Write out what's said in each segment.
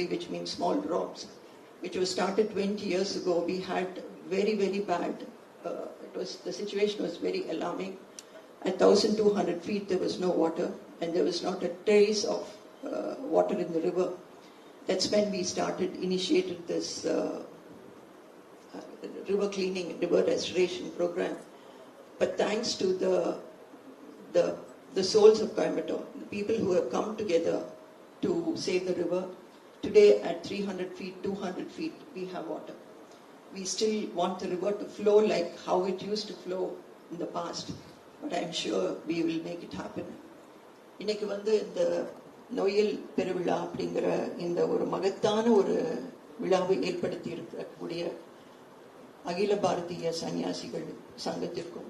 which means small drops, which was started 20 years ago. We had very, very bad, the situation was very alarming. At 1,200 feet there was no water and there was not a trace of water in the river. That's when we initiated this river cleaning, river restoration program. But thanks to the souls of Coimbatore, the people who have come together to save the river, today at 300 feet, 200 feet, we have water. We still want the river to flow like how it used to flow in the past, but I'm sure we will make it happen. இன்னைக்கு இந்த நொய்யல் பெருவிழா அப்படிங்கிற இந்த ஒரு மகத்தான ஒரு விழாவை ஏற்படுத்தி இருக்கக்கூடிய அகில பாரதிய சன்னியாசிகள் சங்கத்திற்கும்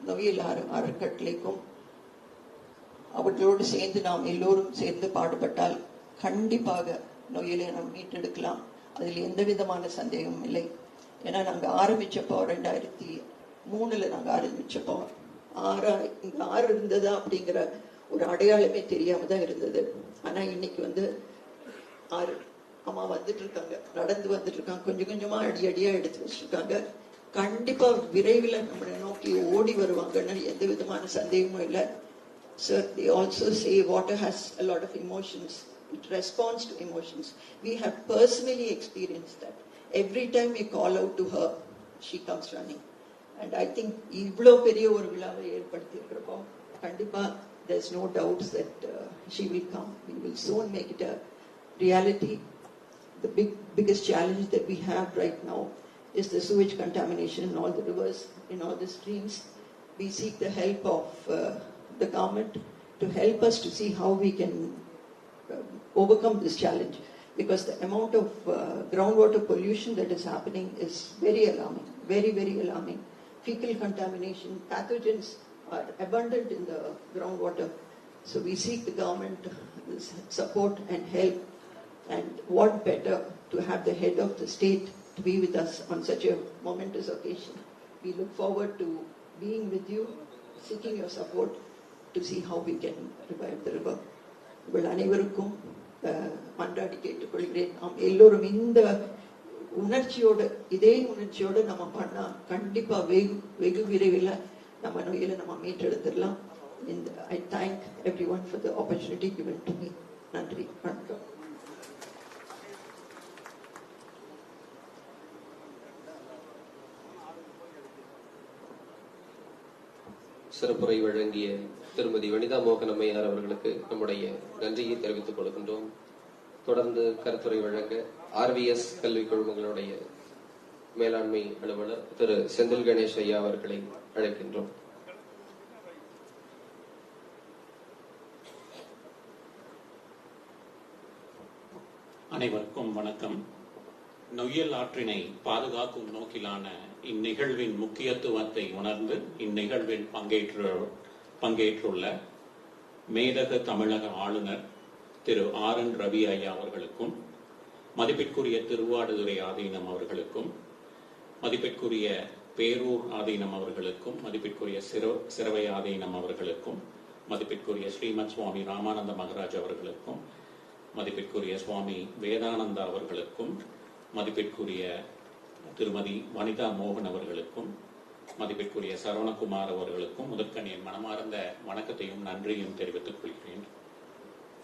நொய்யல் அறக்கட்டளைக்கும் அவர்களோடு சேர்ந்து நாம் எல்லோரும் சேர்ந்து பாடுபட்டால் கண்டிப்பாக நொய்யலை நாம் மீட்டெடுக்கலாம். அதில் எந்த விதமான சந்தேகமும் இல்லை. ஏன்னா நாங்கள் ஆரம்பிச்சப்போ 2003 நாங்கள் ஆரம்பிச்சப்போ இங்க ஆறு இருந்ததா அப்படிங்கிற ஒரு அடையாளமே தெரியாம தான் இருந்தது. ஆனா இன்னைக்கு ஆறு அம்மா வந்துட்டு இருக்காங்க, நடந்து வந்துட்டு இருக்காங்க, கொஞ்சம் கொஞ்சமா அடியடியா எடுத்து வச்சிருக்காங்க. கண்டிப்பா விரைவில் நம்மளை நோக்கி ஓடி வருவாங்கன்னு எந்த விதமான சந்தேகமும் இல்லை. Sir, they also say water has a lot of emotions. It responds to emotions. We have personally experienced that. Every time we call out to her, she comes running. And I think ivlo periya oru vilava erpadthi irukkom kandipa there's no doubts that she will come. We will soon make it a reality. The biggest challenge that we have right now is the sewage contamination in all the rivers, in all the streams. We seek the help of the government to help us to see how we can overcome this challenge, because the amount of groundwater pollution that is happening is very alarming, very, very alarming. Fecal contamination, pathogens are abundant in the groundwater. So we seek the government support and help, and what better to have the head of the state to be with us on such a momentous occasion. We look forward to being with you, seeking your support to see how we can revive the river. உங்கள் அனைவருக்கும் மன்றாடி கேட்டுக்கொள்கிறேன். நாம் எல்லோரும் இந்த இதே உணர்ச்சியோட நம்ம பண்ணா கண்டிப்பா வெகு விரைவில் நம்ம நோயில நம்ம மீட்டெடுத்துடலாம். I thank everyone for the opportunity given to me. நன்றி, வணக்கம். சிறப்புரை வழங்கிய திருமதி வனிதா மோகன் அம்மையார் அவர்களுக்கு நம்முடைய நன்றியை தெரிவித்துக் கொள்கின்றோம். தொடர்ந்து கருத்துரை வழங்க RVS கல்வி குழுமங்களுடைய மேலாண்மை அலுவலர் திரு செந்தில் கணேஷ் ஐயா அவர்களை அழைக்கின்றோம். அனைவருக்கும் வணக்கம். நொய்யல் ஆற்றினை பாதுகாக்கும் நோக்கிலான இந்நிகழ்வின் முக்கியத்துவத்தை உணர்ந்து இந்நிகழ்வில் பங்கேற்றுள்ள மேதக தமிழக ஆளுநர் திரு RN ரவி ஐயா அவர்களுக்கும், மதிப்பிற்குரிய திருவாடுதுறை ஆதீனம் அவர்களுக்கும், மதிப்பிற்குரிய பேரூர் ஆதீனம் அவர்களுக்கும், மதிப்பிற்குரிய சிரவை ஆதீனம் அவர்களுக்கும், மதிப்பிற்குரிய ஸ்ரீமத் சுவாமி ராமானந்த மகராஜ் அவர்களுக்கும், மதிப்பிற்குரிய சுவாமி வேதானந்தா அவர்களுக்கும், மதிப்பிற்குரிய திருமதி வனிதா மோகன் அவர்களுக்கும், மதிப்பிற்குரிய சரவணகுமார் அவர்களுக்கும் முதற்கண் என் மனமார்ந்த வணக்கத்தையும் நன்றியும் தெரிவித்துக் கொள்கிறேன்.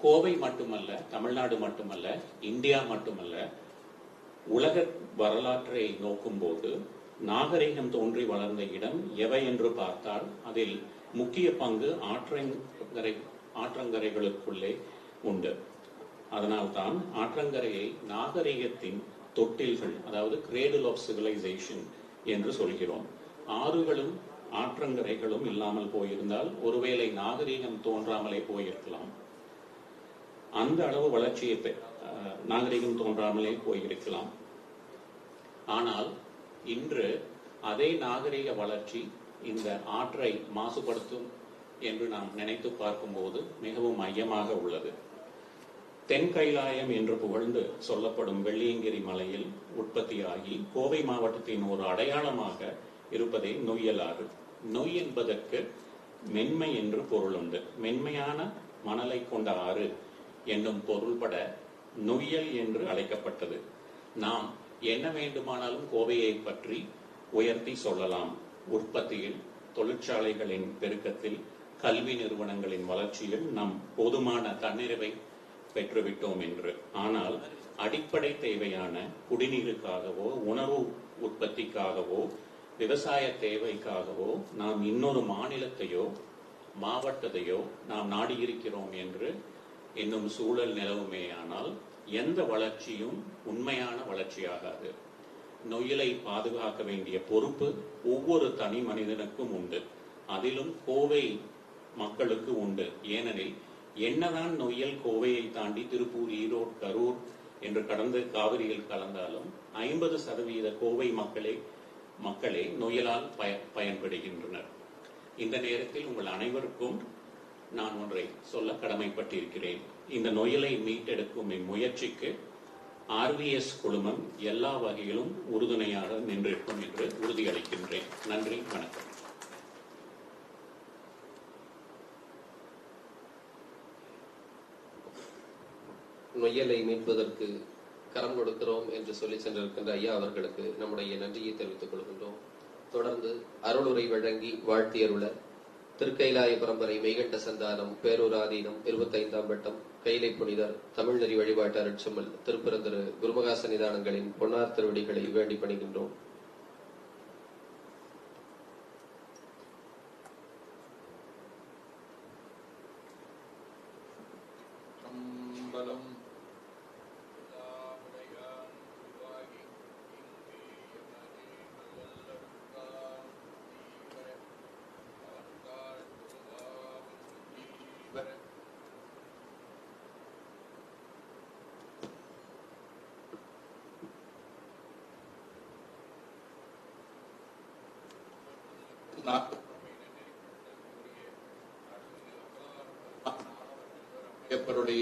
கோவை மட்டுமல்ல, தமிழ்நாடு மட்டுமல்ல, இந்தியா மட்டுமல்ல, உலக வரலாற்றை நோக்கும் போது நாகரிகம் தோன்றி வளர்ந்த இடம் எவை என்று பார்த்தால் அதில் முக்கிய பங்கு ஆற்றங்கரைகளுக்குள்ளே உண்டு. அதனால்தான் ஆற்றங்கரையை நாகரிகத்தின் தொட்டில்கள், அதாவது கிரேடில் ஆஃப் சிவிலைசேஷன் என்று சொல்கிறோம். ஆறுகளும் ஆற்றங்கரைகளும் இல்லாமல் போயிருந்தால் ஒருவேளை நாகரிகம் தோன்றாமலே போயிருக்கலாம். அந்த அளவு வளர்ச்சியை நாகரிகம் தோன்றாமலே போயிருக்கலாம். ஆனால் இன்று அதே நாகரிக வளர்ச்சி இந்த ஆற்றை மாசுபடுத்தும் என்று நாம் நினைத்து பார்க்கும்போது மிகவும் மையமாக உள்ளது. தென் கைலாயம் என்று புகழ்ந்து சொல்லப்படும் வெள்ளியங்கிரி மலையில் உற்பத்தியாகி கோவை மாவட்டத்தின் ஒரு அடையாளமாக இருப்பதே நொய்யல் ஆறு. நொய் என்பதற்கு மென்மை என்று பொருள் உண்டு. மென்மையான மணலை கொண்ட ஆறு என்னும் பொருள்பட நொய்யல் என்று அழைக்கப்பட்டது. நாம் என்ன வேண்டுமானாலும் கோவையை பற்றி உயர்த்தி சொல்லலாம். உற்பத்தியில், தொழிற்சாலைகளின் பெருக்கத்தில், கல்வி நிறுவனங்களின் வளர்ச்சியில் நாம் போதுமான தன்னிறைவை பெற்றுவிட்டோம் என்று. ஆனால் அடிப்படை தேவையான குடிநீருக்காகவோ, உணவு உற்பத்திக்காகவோ, விவசாய தேவைக்காகவோ நாம் இன்னொரு மாநிலத்தையோ மாவட்டத்தையோ நாம் நாடியிருக்கிறோம் என்று இன்னும் சூழல் நிலவுமேயானால் எந்த வளர்ச்சியும் உண்மையான வளர்ச்சியாகாது. நொய்யலை பாதுகாக்க வேண்டிய பொறுப்பு ஒவ்வொரு தனி மனிதனுக்கும் உண்டு. அதிலும் கோவை மக்களுக்கு உண்டு. ஏனெனில் என்னதான் நொய்யல் கோவையை தாண்டி திருப்பூர், ஈரோடு, கரூர் என்று கடந்து காவிரியில் கலந்தாலும் 50% கோவை மக்களே நொய்யலால் பயன்படுகின்றனர். இந்த நேரத்தில் உங்கள் அனைவருக்கும் நான் ஒன்றை சொல்ல கடமைப்பட்டிருக்கிறேன். இந்த நொய்யலை மீட்டெடுக்கும் இம்முயற்சிக்கு RVS குழுமம் எல்லா வகையிலும் உறுதுணையாக நின்றிருக்கும் என்று உறுதியளிக்கின்றேன். நன்றி, வணக்கம். நொய்யலை மீட்பதற்கு கரம் கொடுக்கிறோம் என்று சொல்லி சென்றிருக்கின்ற ஐயா அவர்களுக்கு நம்முடைய நன்றியை தெரிவித்துக் கொள்கின்றோம். தொடர்ந்து அருளுரை வழங்கி வாழ்த்தியருள திருக்கைலாய பரம்பரை மெய்கண்ட சந்தானம் பேரூராதீனம் 25ஆம் வட்டம் கைலை புனிதர் தமிழ் நெறி வழிபாட்டு அருட்செம்மல் திருப்பரந்திரு குருமகா சன்னிதானங்களின் பொன்னார் திருவடிகளை வேண்டி பணிகின்றோம்.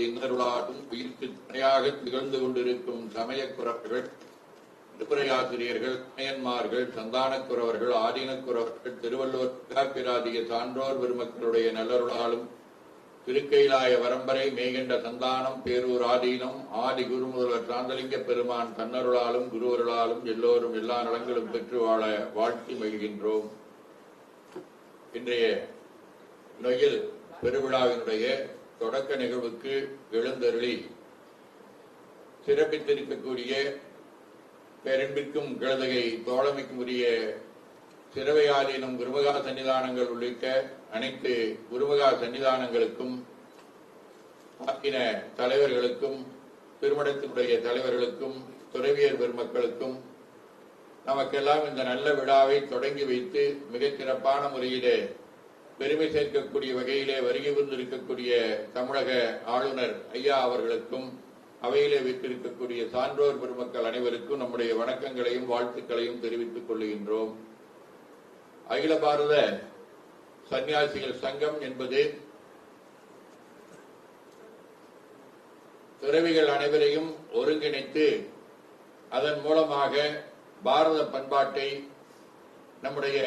இன்னருளாலும் உயிர்க்கு துணையாக திகழ்ந்து கொண்டிருக்கும் சமயக்குறவர்கள், திருப்புரையாசிரியர்கள், மயன்மார்கள், சந்தானக்குறவர்கள், ஆதீனக்குறவர்கள், திருவள்ளுவர் பிராதிய சான்றோர் பெருமக்களுடைய நல்லருளாலும் திருக்கைலாய வரம்பரை மெய்கண்ட சந்தானம் பேரூர் ஆதீனம் ஆதி குருமுதல்வர் சாந்தலிங்க பெருமான் தன்னருளாலும் குருவருளாலும் எல்லோரும் எல்லா நலங்களும் பெற்று வாழ வாழ்த்தி மகிழ்கின்றோம். இன்றைய நொய்யல் பெருவிழாவினுடைய தொடக்க நிகழ்வுக்கு எழுந்தருளி சிறப்பித்திருக்கக்கூடிய பேரன்பிற்கும் கிழதகை தோழமைக்கும் உரிய சிறவையாதீனம் குருமகா சன்னிதானங்கள் உள்ளிட்ட அனைத்து குருமகா சன்னிதானங்களுக்கும், ஆதீன தலைவர்களுக்கும், திருமணத்தினுடைய தலைவர்களுக்கும், துறவியர் பெருமக்களுக்கும் நமக்கெல்லாம் இந்த நல்ல விழாவை தொடங்கி வைத்து மிகச் சிறப்பான முறையிலே பெருமை சேர்க்கக்கூடிய வகையிலே வருகை வந்திருக்கக்கூடிய தமிழக ஆளுநர் ஐயா அவர்களுக்கும், அவையிலே வைத்திருக்கக்கூடிய சான்றோர் பெருமக்கள் அனைவருக்கும் நம்முடைய வணக்கங்களையும் வாழ்த்துக்களையும் தெரிவித்துக் கொள்கின்றோம். அகில பாரத சன்னியாசிகள் சங்கம் என்பது துறவிகள் அனைவரையும் ஒருங்கிணைத்து அதன் மூலமாக பாரத பண்பாட்டை, நம்முடைய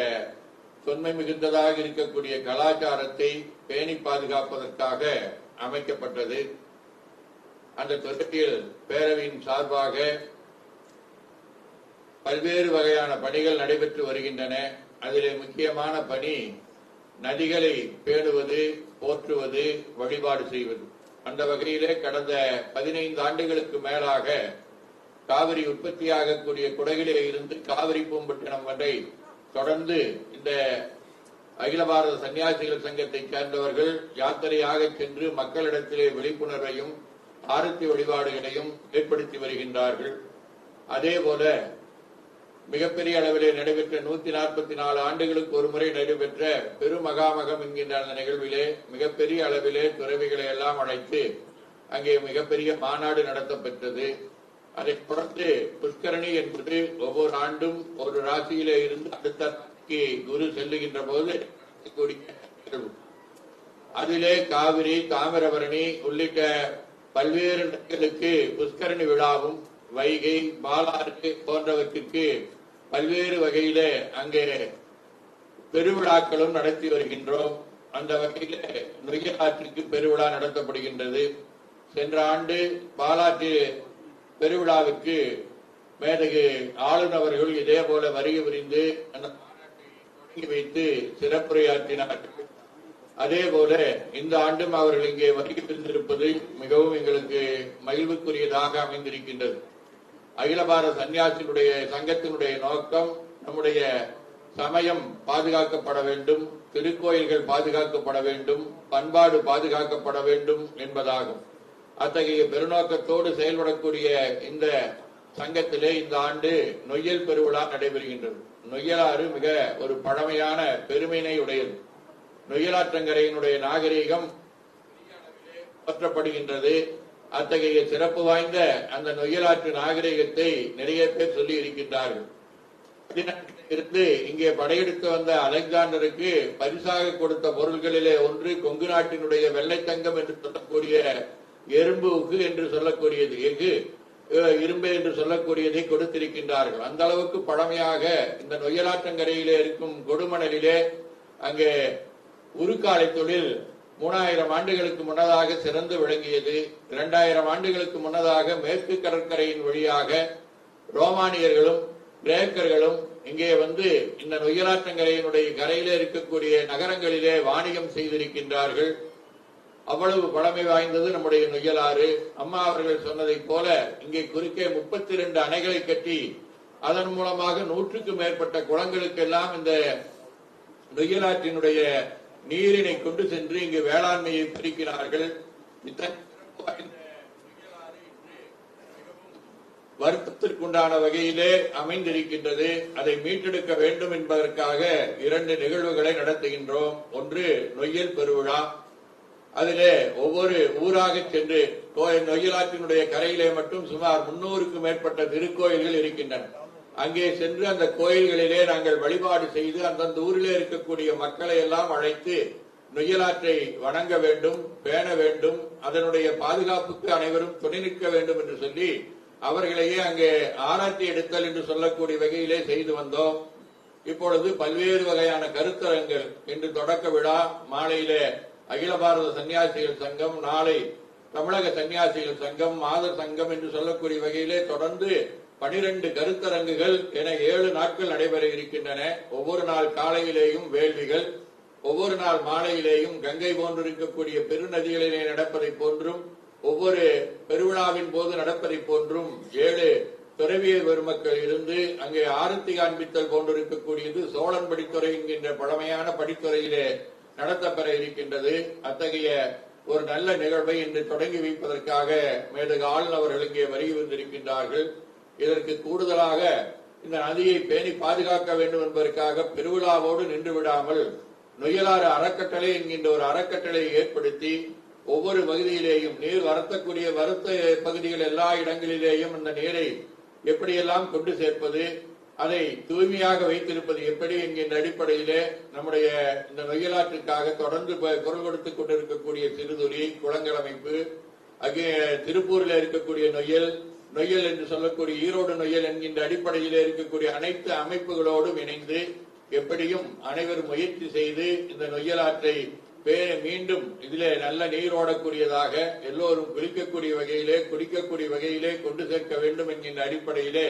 தொன்மை மிகுந்ததாக இருக்கக்கூடிய கலாச்சாரத்தை பேணி பாதுகாப்பதற்காக அமைக்கப்பட்டது. அந்த துறவியல் பேரவையின் சார்பாக பல்வேறு வகையான பணிகள் நடைபெற்று வருகின்றன. அதிலே முக்கியமான பணி நதிகளை பேணுவது, போற்றுவது, வழிபாடு செய்வது. அந்த வகையிலே கடந்த 15 ஆண்டுகளுக்கு மேலாக காவிரி உற்பத்தியாகக்கூடிய குடகிலே இருந்து காவிரி பூம்பட்டினம் வரை தொடர்ந்து இந்த அகில பாரத சன்னியாசிகள் சங்கத்தைச் சேர்ந்தவர்கள் யாத்திரையாக சென்று மக்களிடத்திலே விழிப்புணர்வையும் ஆரத்தி வழிபாடுகளையும் ஏற்படுத்தி வருகின்றார்கள். அதேபோல மிகப்பெரிய அளவிலே நடைபெற்ற 144 ஆண்டுகளுக்கு ஒருமுறை நடைபெற்ற பெருமகாமகம் என்கின்ற அந்த நிகழ்விலே மிகப்பெரிய அளவிலே துறவிகளை எல்லாம் அழைத்து அங்கே மிகப்பெரிய மாநாடு நடத்தப்பெற்றது. அதைத் தொடர்ந்து புஷ்கரணி என்பது ஒவ்வொரு ஆண்டும் ஒரு ராசியிலே இருந்து அடுத்த குரு செல்லுகின்ற போது அதிலே காவிரி, தாமிரபரணி உள்ளிட்ட பல்வேறு நதிகளுக்கு புஷ்கரணி விழாவும், வைகை, பாலாறு போன்றவற்றிற்கு பல்வேறு வகையிலே அங்கே பெருவிழாக்களும் நடத்தி வருகின்றோம். அந்த வகையிலே நொய்யல் ஆற்றிற்கு பெருவிழா நடத்தப்படுகின்றது. சென்ற ஆண்டு பாலாற்று பெருவிழாவுக்கு மேதகு ஆளுநர்கள் இதே போல வருகை புரிந்து அந்த மாநாட்டை தொடங்கி வைத்து சிறப்புரையாற்றினார்கள். அதே போல இந்த ஆண்டும் அவர்கள் இங்கே வருகை புரிந்திருப்பது மிகவும் எங்களுக்கு மகிழ்வுக்குரியதாக அமைந்திருக்கின்றது. அகில பாரத சன்னியாசிகளுடைய சங்கத்தினுடைய நோக்கம் நம்முடைய சமயம் பாதுகாக்கப்பட வேண்டும், திருக்கோயில்கள் பாதுகாக்கப்பட வேண்டும், பண்பாடு பாதுகாக்கப்பட வேண்டும் என்பதாகும். அத்தகைய பெருநோக்கத்தோடு செயல்படக்கூடிய இந்த சங்கத்திலே இந்த ஆண்டு நொய்யல் பெருவிழா நடைபெறுகின்றது. நொய்யலாறு மிக ஒரு பழமையான பெருமையினை உடையது. நொய்யலாற்றங்கரையினுடைய நாகரீகம் போற்றப்படுகின்றது. அத்தகைய சிறப்பு வாய்ந்த அந்த நொய்யலாற்று நாகரீகத்தை நிறைய பேர் சொல்லி இருக்கின்றார்கள். இருந்து இங்கே படையெடுத்து வந்த அலெக்சாண்டருக்கு பரிசாக கொடுத்த பொருள்களிலே ஒன்று கொங்கு நாட்டினுடைய வெள்ளைத்தங்கம் என்று சொல்லக்கூடிய எறும்பு உகு என்று சொல்லக்கூடியது, எஃகு இரும்பு என்று சொல்லக்கூடியதை கொடுத்திருக்கின்றார்கள். அந்த அளவுக்கு பழமையாக இந்த நொய்யலாற்றங்கரையிலே இருக்கும் கொடுமணலிலே அங்கே உருக்காலை தொழில் 3000 ஆண்டுகளுக்கு முன்னதாக சிறந்து விளங்கியது. 2000 ஆண்டுகளுக்கு முன்னதாக மேற்கு கடற்கரையின் வழியாக ரோமானியர்களும் கிரேக்கர்களும் இங்கே வந்து இந்த நொய்யலாற்றங்கரையினுடைய கரையிலே இருக்கக்கூடிய நகரங்களிலே வாணிகம் செய்திருக்கின்றார்கள். அவ்வளவு பழமை வாய்ந்தது நம்முடைய நொய்யலாறு. அம்மா அவர்கள் சொன்னதை போல இங்கே குறுக்கே 32 அணைகளை கட்டி அதன் மூலமாக 100க்கும் மேற்பட்ட குளங்களுக்கெல்லாம் இந்த நொய்யலாற்றினுடைய நீரினை கொண்டு சென்று இங்கு வேளாண்மையை பிரிக்கிறார்கள். வருத்தத்திற்குண்டான வகையிலே அமைந்திருக்கின்றது. அதை மீட்டெடுக்க வேண்டும் என்பதற்காக 2 நிகழ்வுகளை நடத்துகின்றோம். ஒன்று நொய்யல் பெருவிழா. அதிலே ஒவ்வொரு ஊராக சென்று நொய்யலாற்றினுடைய கரையிலே மட்டும் சுமார் 300க்கும் மேற்பட்ட திருக்கோயில்கள் இருக்கின்றன. அங்கே சென்று அந்த கோயில்களிலே நாங்கள் வழிபாடு செய்து அந்தந்த ஊரிலே இருக்கக்கூடிய மக்களை எல்லாம் அழைத்து நொய்யலாற்றை வணங்க வேண்டும், பேண வேண்டும், அதனுடைய பாதுகாப்புக்கு அனைவரும் துணை நிற்க வேண்டும் என்று சொல்லி அவர்களையே அங்கே ஆராய்ச்சி எடுத்தல் என்று சொல்லக்கூடிய வகையிலே செய்து வந்தோம். இப்பொழுது பல்வேறு வகையான கருத்தரங்கள் இன்று தொடக்க விழா. மாலையிலே அகில பாரத சன்னியாசிகள் சங்கம், நாளை தமிழக சன்னியாசிகள் சங்கம், மாதர் சங்கம் என்று சொல்லக்கூடிய வகையிலே தொடர்ந்து 12 கருத்தரங்குகள் என 7 நாட்கள் நடைபெற இருக்கின்றன. ஒவ்வொரு நாள் காலையிலேயும் வேள்விகள், ஒவ்வொரு நாள் மாலையிலேயும் கங்கை போன்றிருக்கக்கூடிய பெருநதிகளிலே நடப்பதை போன்றும், ஒவ்வொரு பெருவிழாவின் போது நடப்பதை போன்றும் 7 துறவியர் பெருமக்கள் இருந்து அங்கே ஆரத்தி காண்பித்தல் போன்றிருக்கக்கூடியது சோழன் படித்துறை என்கின்ற பழமையான படித்துறையிலே நடத்தப்பெற இருக்கின்றது. அத்தகைய ஒரு நல்ல நிகழ்வை இன்று தொடங்கி வைப்பதற்காக மேதகு ஆளுநர் அவர்கள் இங்கே வருகை வந்திருக்கின்றார்கள். இதற்கு கூடுதலாக இந்த நதியை பேணி பாதுகாக்க வேண்டும் என்பதற்காக பெருவிழாவோடு நின்று விடாமல் நொய்யலாறு அறக்கட்டளை என்கின்ற ஒரு அறக்கட்டளையை ஏற்படுத்தி ஒவ்வொரு பகுதியிலேயும் நீர் வரத்தக்கூடிய வருத்த பகுதிகள் எல்லா இடங்களிலேயும் இந்த நீரை எப்படியெல்லாம் கொண்டு சேர்ப்பது, அதை தூய்மையாக வைத்திருப்பது எப்படி என்கின்ற அடிப்படையிலே நம்முடைய இந்த நொய்யலாற்றிற்காக தொடர்ந்து குரல் கொடுத்துக் கொண்டிருக்கக்கூடிய சிறுதுளி குளங்கள் அமைப்பு, அங்கே திருப்பூரில் இருக்கக்கூடிய நொய்யல் என்று சொல்லக்கூடிய ஈரோடு நொய்யல் என்கின்ற அடிப்படையிலே இருக்கக்கூடிய அனைத்து அமைப்புகளோடும் இணைந்து எப்படியும் அனைவரும் முயற்சி செய்து இந்த நொய்யலாற்றை மீண்டும் இதிலே நல்ல நீர் ஓடக்கூடியதாக எல்லோரும் குளிக்கக்கூடிய வகையிலே குடிக்கக்கூடிய வகையிலே கொண்டு சேர்க்க வேண்டும் என்கின்ற அடிப்படையிலே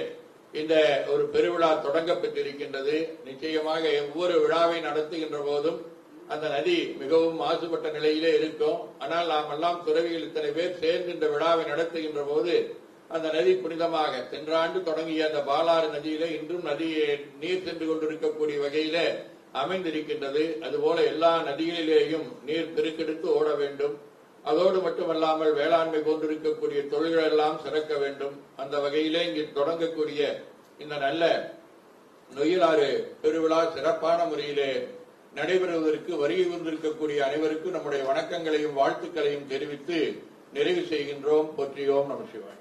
இந்த ஒரு பெருவிழா தொடங்கப்பட்டிருக்கின்றது. நிச்சயமாக ஒவ்வொரு விழாவை நடத்துகின்ற போதும் அந்த நதி மிகவும் மாசுபட்ட நிலையிலே இருக்கும். ஆனால் நாம் எல்லாம் துறவிகள் இத்தனை பேர் சேர்ந்து இந்த விழாவை நடத்துகின்ற போது அந்த நதி புனிதமாக சென்ற ஆண்டு தொடங்கிய அந்த பாலாறு நதியிலே இன்றும் நதியை நீர் சென்று கொண்டிருக்கக்கூடிய வகையில அமைந்திருக்கின்றது. அதுபோல எல்லா நதிகளிலேயும் நீர் பெருக்கெடுத்து ஓட வேண்டும். அதோடு மட்டுமல்லாமல் வேளாண்மை போன்றிருக்கக்கூடிய தொழில்கள் எல்லாம் சிறக்க வேண்டும். அந்த வகையிலே இங்கு தொடங்கக்கூடிய இந்த நல்ல நொய்யலாறு பெருவிழா சிறப்பான முறையிலே நடைபெறுவதற்கு வருகை வந்திருக்கக்கூடிய அனைவருக்கும் நம்முடைய வணக்கங்களையும் வாழ்த்துக்களையும் தெரிவித்து நிறைவு செய்கின்றோம். போற்றியோம் நம சிவாய்.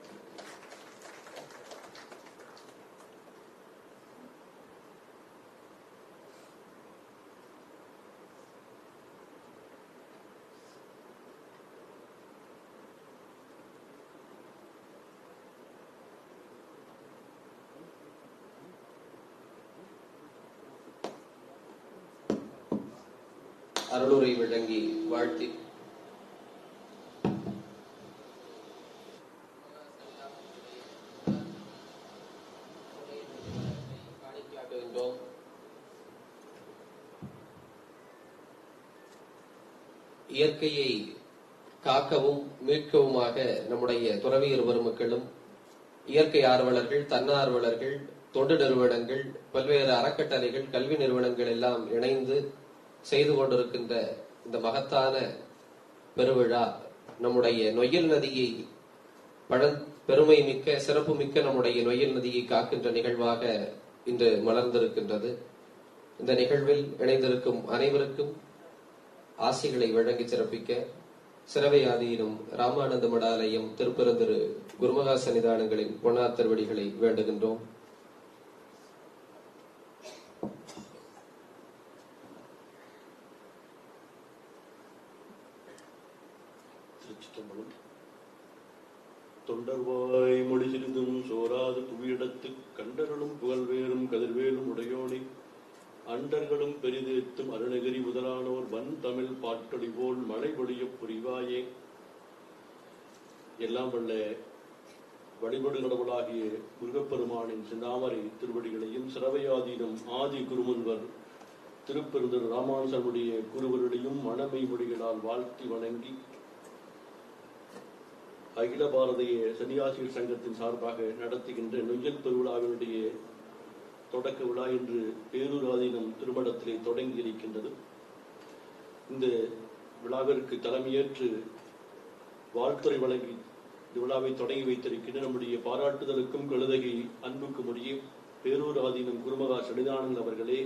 அருளுரை வழங்கி வாழ்த்தி இயற்கையை காக்கவும் மீட்கவுமாக நம்முடைய துறவியர் பெருமக்களும், இயற்கை ஆர்வலர்கள், தன்னார்வலர்கள், தொண்டு நிறுவனங்கள், பல்வேறு அறக்கட்டளைகள், கல்வி நிறுவனங்கள் எல்லாம் இணைந்து செய்து கொண்டிருக்கின்ற இந்த மகத்தான பெருவிழா நம்முடைய நொய்யல் நதியை பெருமை மிக்க, சிறப்பு மிக்க நம்முடைய நொய்யல் நதியை காக்கின்ற நிகழ்வாக இன்று மலர்ந்திருக்கின்றது. இந்த நிகழ்வில் இணைந்திருக்கும் அனைவருக்கும் ஆசைகளை வழங்கி சிறப்பிக்க சிறவை ஆதீனம் ராமானந்த மடாலயம் திருப்பெருந்திரு குருமகா சன்னிதானங்களின் பொன்னார் திருவடிகளை வேண்டுகின்றோம். தொண்டர்வாய் மொழி சிறிதும் சோராது புவியிடத்து கண்டர்களும் புகழ்வேறும் கதிர்வேலும் உடையோனி அண்டர்களும் பெரிதேத்தும் அருணகிரி முதலானோர் வன் தமிழ் பாட்டொடி போல் மழை பொழிய புரிவாயே. எல்லாம் வல்ல வழிபடு கடவுளாகிய முருகப்பெருமானின் சிந்தாமரை திருவடிகளையும் சிறவையாதீனம் ஆதி குருமுன்வர் திருப்பெருந்தர் ராமானுசனுடைய குருவருடையும் மணமை மொழிகளால் வாழ்த்தி வணங்கி அகில பாரதிய சன்னியாசிகள் சங்கத்தின் சார்பாக நடத்துகின்ற நொய்யல் பெருவிழாவினுடைய தொடக்க விழா இன்று பேரூர் ஆதீனம் திருமணத்திலே தொடங்கி இருக்கின்றது. இந்த விழாவிற்கு தலைமையேற்று வாழ்த்துறை வழங்கி இந்த விழாவை தொடங்கி வைத்திருக்கின்ற நம்முடைய பாராட்டுதலுக்கும் கழுதகை அன்புக்கும் உரிய பேரூர் ஆதீனம் குருமகா சன்னிதானங்கள் அவர்களே,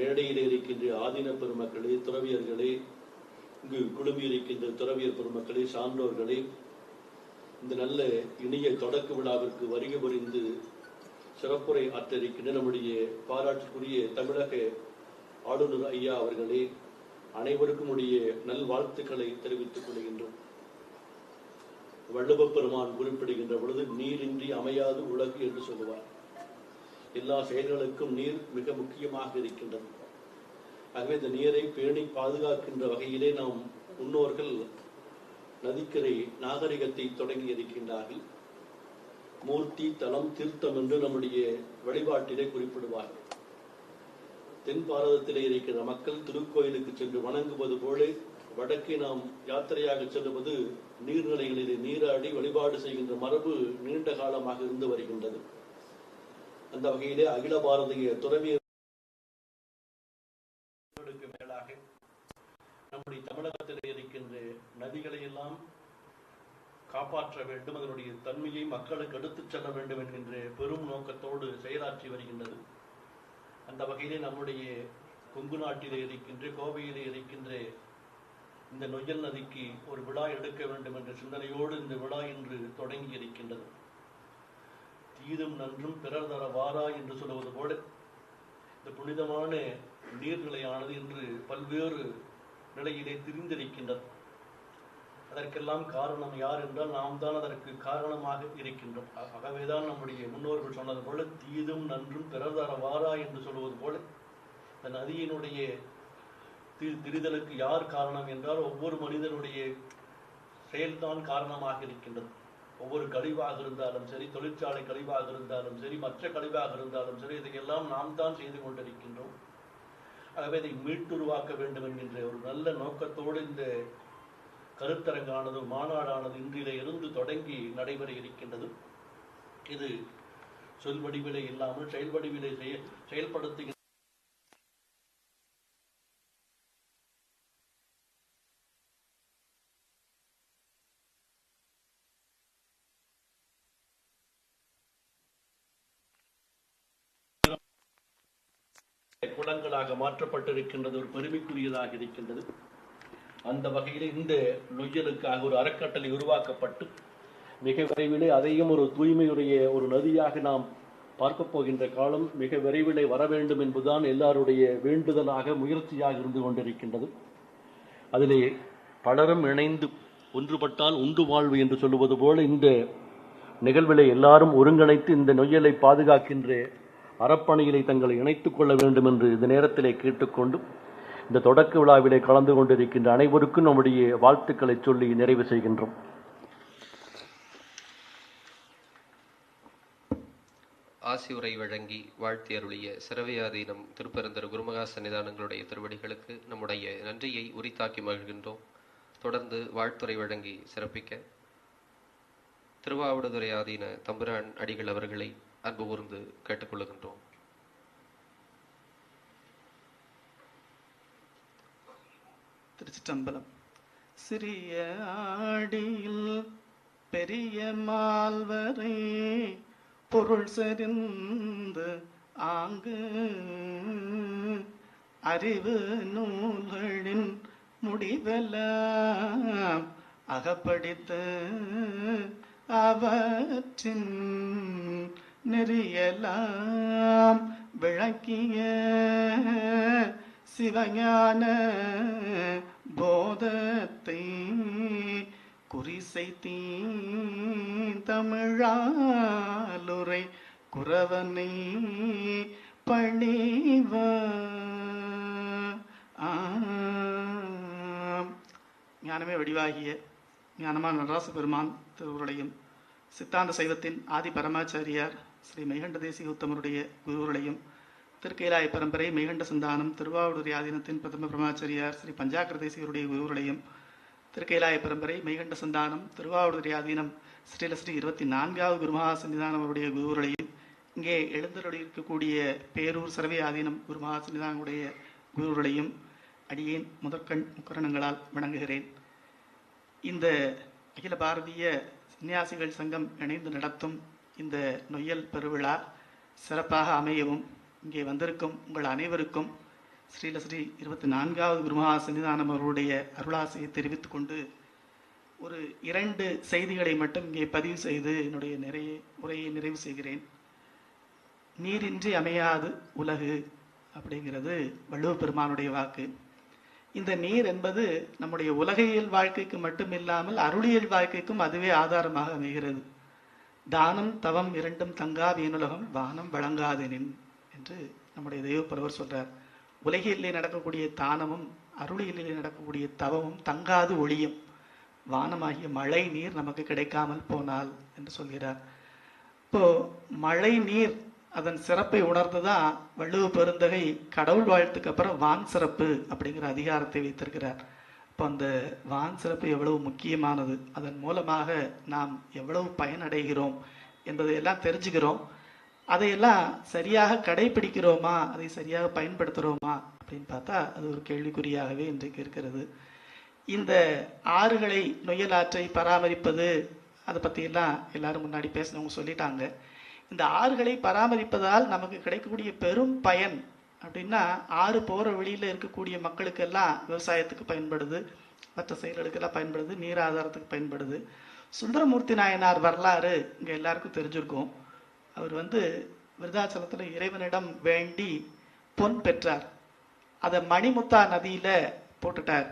மேடையிலே இருக்கின்ற ஆதீன பெருமக்களே, துறவியர்களே, இங்கு குழுமி இருக்கின்ற துறவியர் பெருமக்களே, சான்றோர்களே, இந்த நல்ல இனிய தொடக்க விழாவிற்கு வருகை புரிந்து சிறப்புரை ஆற்றிருக்கின்ற நம்முடைய பாராட்டுக்குரிய தமிழக ஆளுநர் ஐயா அவர்களே, அனைவருக்கும் உடைய நல்வாழ்த்துக்களை தெரிவித்துக் கொள்கின்றோம். வள்ளுவப் பெருமான் குறிப்பிடுகின்ற பொழுது நீரின்றி அமையாது உலகு என்று சொல்லுவார். எல்லா செயல்களுக்கும் நீர் மிக முக்கியமாக இருக்கின்றது. ஆகவே இந்த நீரை பேணி பாதுகாக்கின்ற வகையிலே நாம் முன்னோர்கள் நதிக்கரை நாகரிகத்தை தொடங்கி இருக்கின்றார்கள். மூர்த்தி, தலம், தீர்த்தம் என்று நம்முடைய வழிபாட்டிலே குறிப்பிடுவார்கள். தென் பாரதத்திலே இருக்கிற மக்கள் திருக்கோயிலுக்கு சென்று வணங்குவது போல வடக்கே நாம் யாத்திரையாக செல்லுவது நீர்நிலைகளிலே நீராடி வழிபாடு செய்கின்ற மரபு நீண்ட காலமாக இருந்து வருகின்றது. அந்த வகையிலே அகில பாரதிய துறவியர்களுக்கு மேலாக நம்முடைய தமிழகத்தில் இருக்கின்ற நதிகளை எல்லாம் காப்பாற்ற வேண்டும், அதனுடைய தன்மையை மக்களுக்கு எடுத்துச் செல்ல வேண்டும் என்கின்ற பெரும் நோக்கத்தோடு செயலாற்றி வருகின்றது. அந்த வகையிலே நம்முடைய கொங்கு நாட்டிலே இருக்கின்ற, கோவையிலே இருக்கின்ற இந்த நொய்யல் நதிக்கு ஒரு விழா எடுக்க வேண்டும் என்ற சிந்தனையோடு இந்த விழா இன்று தொடங்கி இருக்கின்றது. தீதும் நன்றும் பிறர் தர வாரா என்று சொல்லுவது போல இந்த புனிதமான நீர்நிலையானது இன்று பல்வேறு நிலையிலே திரிந்திருக்கின்றது. அதற்கெல்லாம் காரணம் யார் என்றால் நாம் தான் அதற்கு காரணமாக இருக்கின்றோம். ஆகவேதான் நம்முடைய முன்னோர்கள் சொன்னது போல தீதும் நன்றும் பிறர் தர வாரா என்று சொல்வது போல இந்த நதியினுடைய திரிதலுக்கு யார் காரணம் என்றால் ஒவ்வொரு மனிதனுடைய செயல்தான் காரணமாக இருக்கின்றது. ஒவ்வொரு கழிவாக இருந்தாலும் சரி, தொழிற்சாலை கழிவாக இருந்தாலும் சரி, மற்ற கழிவாக இருந்தாலும் சரி, இதையெல்லாம் நாம் தான் செய்து கொண்டிருக்கின்றோம். ஆகவே இதை மீட்டுருவாக்க வேண்டும் என்கின்ற ஒரு நல்ல நோக்கத்தோடு இந்த கருத்தரங்கானது, மாநாடானது இன்றிலே இருந்து தொடங்கி நடைபெற இருக்கின்றது. இது சொல் வடிவிலே இல்லாமல் செயல் வடிவிலே செயல்படுத்துகின்ற குளங்களாக மாற்றப்பட்டிருக்கின்றது, ஒரு பெருமைக்குரியதாக இருக்கின்றது. அந்த வகையில் இந்த நொய்யலுக்காக ஒரு அறக்கட்டளை உருவாக்கப்பட்டு மிக விரைவிலே அதையும் ஒரு தூய்மையுடைய ஒரு நதியாக நாம் பார்க்க போகின்ற காலம் மிக விரைவிலே வர வேண்டும் என்பதுதான் எல்லாருடைய வேண்டுதலாக, முயற்சியாக இருந்து கொண்டிருக்கின்றது. அதிலே பலரும் இணைந்து ஒன்றுபட்டால் உண்டு வாழ்வு என்று சொல்லுவது போல இந்த நிகழ்விலே எல்லாரும் ஒருங்கிணைத்து இந்த நொய்யலை பாதுகாக்கின்ற அறப்பணியிலே தங்களை இணைத்துக் கொள்ள வேண்டும் என்று இந்த நேரத்திலே கேட்டுக்கொண்டு இந்த தொடக்க விழாவிலே கலந்து கொண்டிருக்கின்ற அனைவருக்கும் நம்முடைய வாழ்த்துக்களை சொல்லி நிறைவு செய்கின்றோம். ஆசியுரை வழங்கி வாழ்த்தி அருளிய சிரவையாதீனம் திருப்பெருந்தர் குருமகா சன்னிதானங்களுடைய திருவடிகளுக்கு நம்முடைய நன்றியை உரித்தாக்கி மகிழ்கின்றோம். தொடர்ந்து வாழ்த்துரை வழங்கி சிறப்பிக்க திருவாவடுதுறை ஆதீன தம்புரான் அடிகள் அவர்களை அன்பு கூர்ந்து கேட்டுக்கொள்கின்றோம். திருச்சிற்றம்பலம். சிறிய ஆடியில் பெரிய மால்வரை பொருள் செறிந்து ஆங்கு அறிவு நூல்களின் முடிவெல்லாம் அகப்படித்து அவற்றின் நெறியெல்லாம் விளக்கிய சிவஞான போதத்தை குறிசைத்தீ தமிழாலுரை குரவனை பணிவ. ஞானமே வடிவாகிய ஞானமான நடராச பெருமான் திருவுருளையும் சித்தாந்த சைவத்தின் ஆதி பரமாச்சாரியார் ஸ்ரீ மெய்கண்ட தேசிக உத்தமருடைய குருவுரையும் திருக்கைலாய பரம்பரை மெய்கண்ட சந்தானம் திருவாவடுதுறை ஆதீனத்தின் பிரதம பிரமாச்சாரியார் ஸ்ரீ பஞ்சாக்கர தேசிகருடைய குருவுரையும் திருக்கைலாய பரம்பரை மெய்கண்ட சந்தானம் திருவாவடுதுறை ஆதீனம் ஸ்ரீலஸ்ரீ 24வது குருமகா சன்னிதானம் அவருடைய குருவுரையும் இங்கே எழுந்தருளி இருக்கக்கூடிய பேரூர் சரவை ஆதீனம் குருமகா சன்னிதானங்களுடைய குருவுரையும் அடியேன் முதற்கண் முக்கரணங்களால் வணங்குகிறேன். இந்த அகில பாரதிய சன்னியாசிகள் சங்கம் இணைந்து நடத்தும் இந்த நொய்யல் பெருவிழா சிறப்பாக அமையவும் இங்கே வந்திருக்கும் உங்கள் அனைவருக்கும் ஸ்ரீலஸ்ரீ 24வது குருமகா சன்னிதானம் அவருடைய அருளாசையை தெரிவித்துக் கொண்டு ஒரு 2 செய்திகளை மட்டும் இங்கே பதிவு செய்து என்னுடைய உரையை நிறைவு செய்கிறேன். நீரின்றி அமையாது உலகு அப்படிங்கிறது வள்ளுவ பெருமானுடைய வாக்கு. இந்த நீர் என்பது நம்முடைய உலகியல் வாழ்க்கைக்கு மட்டுமில்லாமல் அருளியல் வாழ்க்கைக்கும் அதுவே ஆதாரமாக அமைகிறது. தானம் தவம் இரண்டும் தங்கா வீணுலகம் வானம் வழங்காதெனின் என்று நம்முடைய தெய்வப்புலவர் சொல்றார். உலகிலே நடக்கக்கூடிய தானமும் அருளியலிலே நடக்கக்கூடிய தவமும் தங்காது ஒளியும். வானமாகிய மழை நீர் நமக்கு கிடைக்காமல் போனால் என்று சொல்கிறார். இப்போ மழை நீர் அதன் சிறப்பை உணர்ந்துதான் வள்ளுவ பெருந்தகை கடவுள் வாழ்த்துக்கு அப்புறம் வான் சிறப்பு அப்படிங்கிற அதிகாரத்தை வைத்திருக்கிறார். இப்போ அந்த வான் சிறப்பு எவ்வளவு முக்கியமானது, அதன் மூலமாக நாம் எவ்வளவு பயனடைகிறோம் என்பதையெல்லாம் தெரிஞ்சுக்கிறோம். அதையெல்லாம் சரியாக கடைபிடிக்கிறோமா, அதை சரியாக பயன்படுத்துகிறோமா அப்படின்னு பார்த்தா அது ஒரு கேள்விக்குறியாகவே இன்றைக்கு இருக்கிறது. இந்த ஆறுகளை நொய்யல் ஆற்றை பராமரிப்பது அதை பற்றியெல்லாம் எல்லாரும் முன்னாடி பேசினவங்க சொல்லிட்டாங்க. இந்த ஆறுகளை பராமரிப்பதால் நமக்கு கிடைக்கக்கூடிய பெரும் பயன் அப்படின்னா, ஆறு போகிற வழியில் இருக்கக்கூடிய மக்களுக்கெல்லாம் விவசாயத்துக்கு பயன்படுது, மற்ற செயல்களுக்கெல்லாம் பயன்படுது, நீர் ஆதாரத்துக்கு பயன்படுது. சுந்தரமூர்த்தி நாயனார் வரலாறு இங்கே எல்லாருக்கும் தெரிஞ்சிருக்கும். அவர் விருதாச்சலத்தில் இறைவனிடம் வேண்டி பொன் பெற்றார். அதை மணிமுத்தா நதியில போட்டுட்டார்.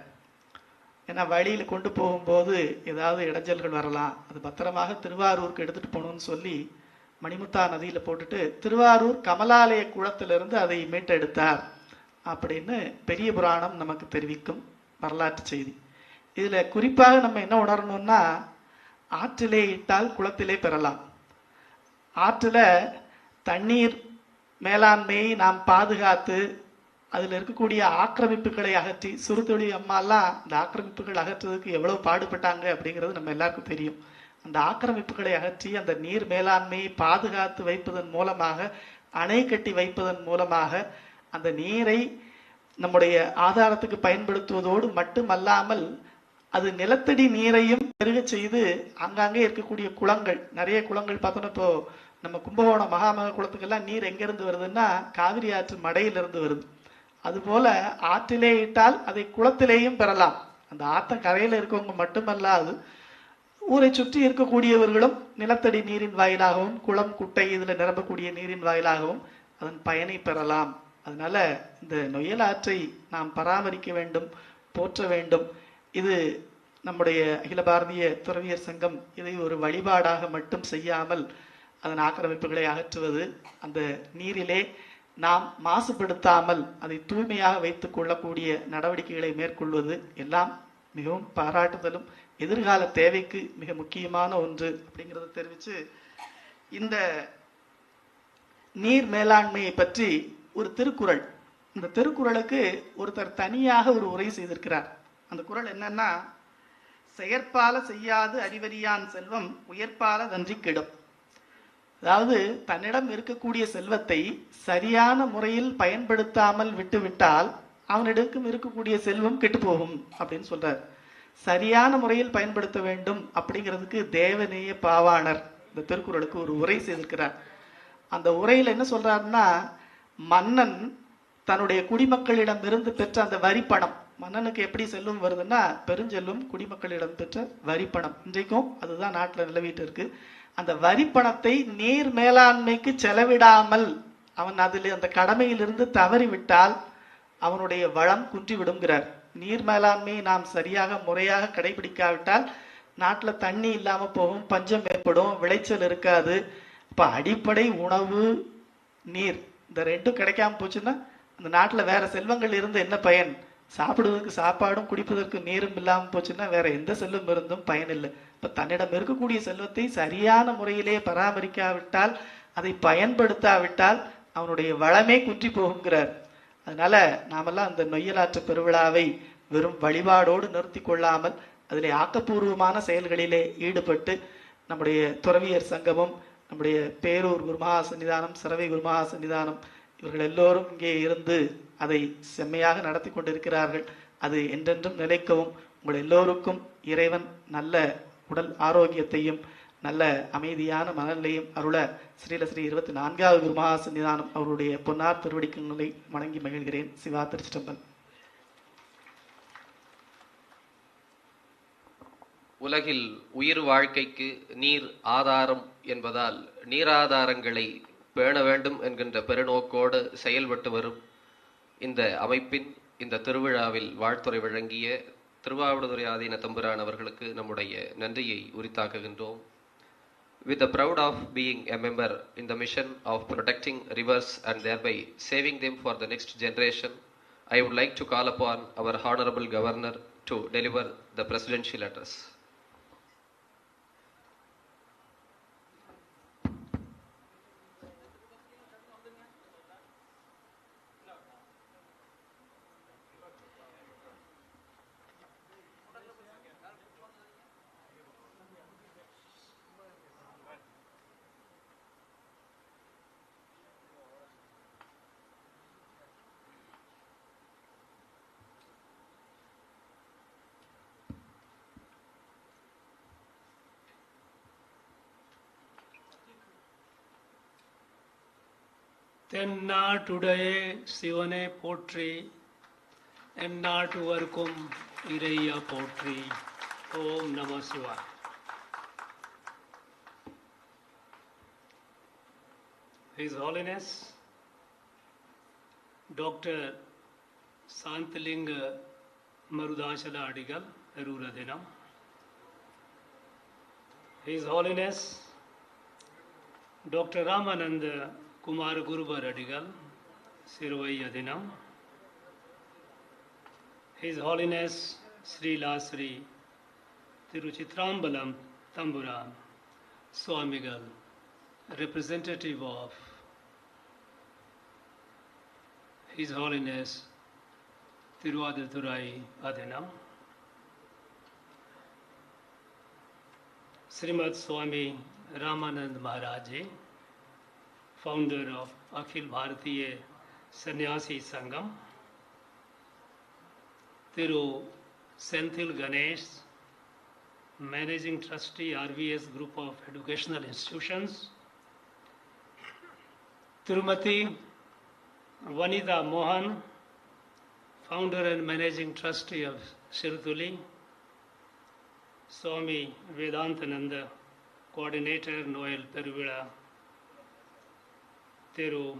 ஏன்னா வழியில் கொண்டு போகும்போது ஏதாவது இடைஞ்சல்கள் வரலாம், அது பத்திரமாக திருவாரூருக்கு எடுத்துட்டு போகணும்னு சொல்லி மணிமுத்தா நதியில போட்டுட்டு திருவாரூர் கமலாலய குளத்திலிருந்து அதை மீட்டெடுத்தார் அப்படின்னு பெரிய புராணம் நமக்கு தெரிவிக்கும் வரலாற்று செய்தி. இதுல குறிப்பாக நம்ம என்ன உணரணும்னா, ஆற்றிலே இட்டால் குளத்திலே பெறலாம். ஆற்றுல தண்ணீர் மேலாண்மையை நாம் பாதுகாத்து அதில் இருக்கக்கூடிய ஆக்கிரமிப்புகளை அகற்றி, சுருத்தொழி அம்மாலாம் இந்த ஆக்கிரமிப்புகள் அகற்றுவதற்கு எவ்வளவு பாடுபட்டாங்க அப்படிங்கிறது நம்ம எல்லாருக்கும் தெரியும். அந்த ஆக்கிரமிப்புகளை அகற்றி அந்த நீர் மேலாண்மையை பாதுகாத்து வைப்பதன் மூலமாக, அணை கட்டி வைப்பதன் மூலமாக அந்த நீரை நம்முடைய ஆதாரத்துக்கு பயன்படுத்துவதோடு மட்டுமல்லாமல் அது நிலத்தடி நீரையும் பெருக செய்து அங்கங்கே இருக்கக்கூடிய குளங்கள், நிறைய குளங்கள் பார்த்தோன்னா இப்போ நம்ம கும்பகோணம் மகாமக குளத்துக்கெல்லாம் நீர் எங்கிருந்து வருதுன்னா காவிரி ஆற்று மடையிலிருந்து வருது. அதுபோல ஆற்றிலே இட்டால் அதை குளத்திலேயும் பெறலாம். அந்த ஆத்தம் கரையில இருக்கவங்க மட்டுமல்லாது ஊரை சுற்றி இருக்கக்கூடியவர்களும் நிலத்தடி நீரின் வாயிலாகவும் குளம் குட்டை இதுல நிரம்பக்கூடிய நீரின் வாயிலாகவும் அதன் பயனை பெறலாம். அதனால இந்த நொய்யல் ஆற்றை நாம் பராமரிக்க வேண்டும், போற்ற வேண்டும். இது நம்முடைய அகில பாரதிய துறவியர் சங்கம் இதை ஒரு வழிபாடாக மட்டும் செய்யாமல் அதன் ஆக்கிரமிப்புகளை அகற்றுவது, அந்த நீரிலே நாம் மாசுபடுத்தாமல் அதை தூய்மையாக வைத்துக் கொள்ளக்கூடிய நடவடிக்கைகளை மேற்கொள்வது எல்லாம் மிகவும் பாராட்டுதலும் எதிர்கால தேவைக்கு மிக முக்கியமான ஒன்று அப்படிங்கிறத தெரிவித்து, இந்த நீர் மேலாண்மையை பற்றி ஒரு திருக்குறள். இந்த திருக்குறளுக்கு ஒருத்தர் தனியாக ஒரு உரை செய்திருக்கிறார். அந்த குறள் என்னன்னா, செயற்பால செய்யாது அறிவறியான் செல்வம் உயர்பால தன்றி கெடும். அதாவது தன்னிடம் இருக்கக்கூடிய செல்வத்தை சரியான முறையில் பயன்படுத்தாமல் விட்டுவிட்டால் அவனிடம் இருக்கக்கூடிய செல்வம் கெட்டு போகும் அப்படின்னு சொல்றார். சரியான முறையில் பயன்படுத்த வேண்டும் அப்படிங்கிறதுக்கு தேவநேய பாவாணர் இந்த திருக்குறளுக்கு ஒரு உரை செய்திருக்கிறார். அந்த உரையில் என்ன சொல்றாருன்னா, மன்னன் தன்னுடைய குடிமக்களிடம் இருந்து பெற்ற அந்த வரிப்பணம், மன்னனுக்கு எப்படி செல்வம் வருதுன்னா பெருஞ்செல்வம் குடிமக்களிடம் பெற்ற வரிப்பணம், இன்றைக்கும் அதுதான் நாட்டில் நிலவிட்டு இருக்கு. அந்த வரிப்பணத்தை நீர் மேலாண்மைக்கு செலவிடாமல் அவன் அதில் அந்த கடமையிலிருந்து தவறிவிட்டால் அவனுடைய வளம் குன்றி விடுங்கிறார். நீர் மேலாண்மையை நாம் சரியாக முறையாக கடைபிடிக்காவிட்டால் நாட்டில் தண்ணி இல்லாம போகும், பஞ்சம் ஏற்படும், விளைச்சல் இருக்காது. இப்ப அடிப்படை உணவு நீர் இந்த ரெண்டும் கிடைக்காம போச்சுன்னா அந்த நாட்டில் வேற செல்வங்கள் இருந்து என்ன பயன்? சாப்பிடுவதற்கு சாப்பாடும் குடிப்பதற்கு நீரும் இல்லாமல் போச்சுன்னா வேற எந்த செல்வம் இருந்தும் பயனில்லை. இப்ப தன்னிடம் இருக்கக்கூடிய செல்வத்தை சரியான முறையிலே பராமரிக்காவிட்டால், அதை பயன்படுத்தாவிட்டால் அவனுடைய வளமே குன்றி போகுங்கிறார். அதனால நாமெல்லாம் அந்த நொய்யலாற்று பெருவிழாவை வெறும் வழிபாடோடு நிறுத்தி கொள்ளாமல் அதிலே ஆக்கப்பூர்வமான செயல்களிலே ஈடுபட்டு நம்முடைய துறவியர் சங்கமும் நம்முடைய பேரூர் குருமகா சன்னிதானம், சரவை குருமகா சன்னிதானம் இவர்கள் எல்லோரும் இங்கே இருந்து அதை செம்மையாக நடத்தி கொண்டிருக்கிறார்கள். அது என்றென்றும் நிலைக்கவும் உங்கள் எல்லோருக்கும் இறைவன் நல்ல உடல் ஆரோக்கியத்தையும் நல்ல அமைதியான மனநிலையும் அருள ஸ்ரீல ஸ்ரீ 24வது குருமகா சன்னிதானம் அவருடைய பொன்னார் திருவடிக்கங்களை வணங்கி மகிழ்கிறேன். சிவா திருச்சிற்றம்பலம். உலகில் உயிர் வாழ்க்கைக்கு நீர் ஆதாரம் என்பதால் நீராதாரங்களை பேண வேண்டும் என்கின்ற பெருநோக்கோடு செயல்பட்டு வரும் இந்த அமைப்பின் இந்த திருவிழாவில் வாழ்த்துரை வழங்கிய திருவாவடுதுறை ஆதீன தம்புரான் அவர்களுக்கு நம்முடைய நன்றியை உரித்தாக்குகின்றோம். With the proud of being a member in the mission of protecting rivers and thereby saving them for the next generation, I would like to call upon our Honorable Governor to deliver the presidential address. தென்னாட்டுடைய சிவனே போற்றி, எந்நாட்டுவர்க்கும் இறையா போற்றி. ஓம் நம சிவாய. His Holiness Dr. Santhalinga Marudachala Adigal Eruradinam, His Holiness Dr. Ramananda Kumar Gurubar Adigal Sirvayadinam, His Holiness Sri Lasri Tiruchitrambalam Tamburan Swamigal, representative of His Holiness Tiruvadurai Adinam, Srimad Swami Ramanand Maharaji, founder of Akhil Bharatiya Sannyasi Sangam, Thiru Senthil Ganesh, Managing Trustee RVS Group of Educational Institutions, Tirumati Vanita Mohan, Founder and Managing Trustee of Shirtuli, Swami Vedantananda, Coordinator Noyyal Peruvizhaa, Thiru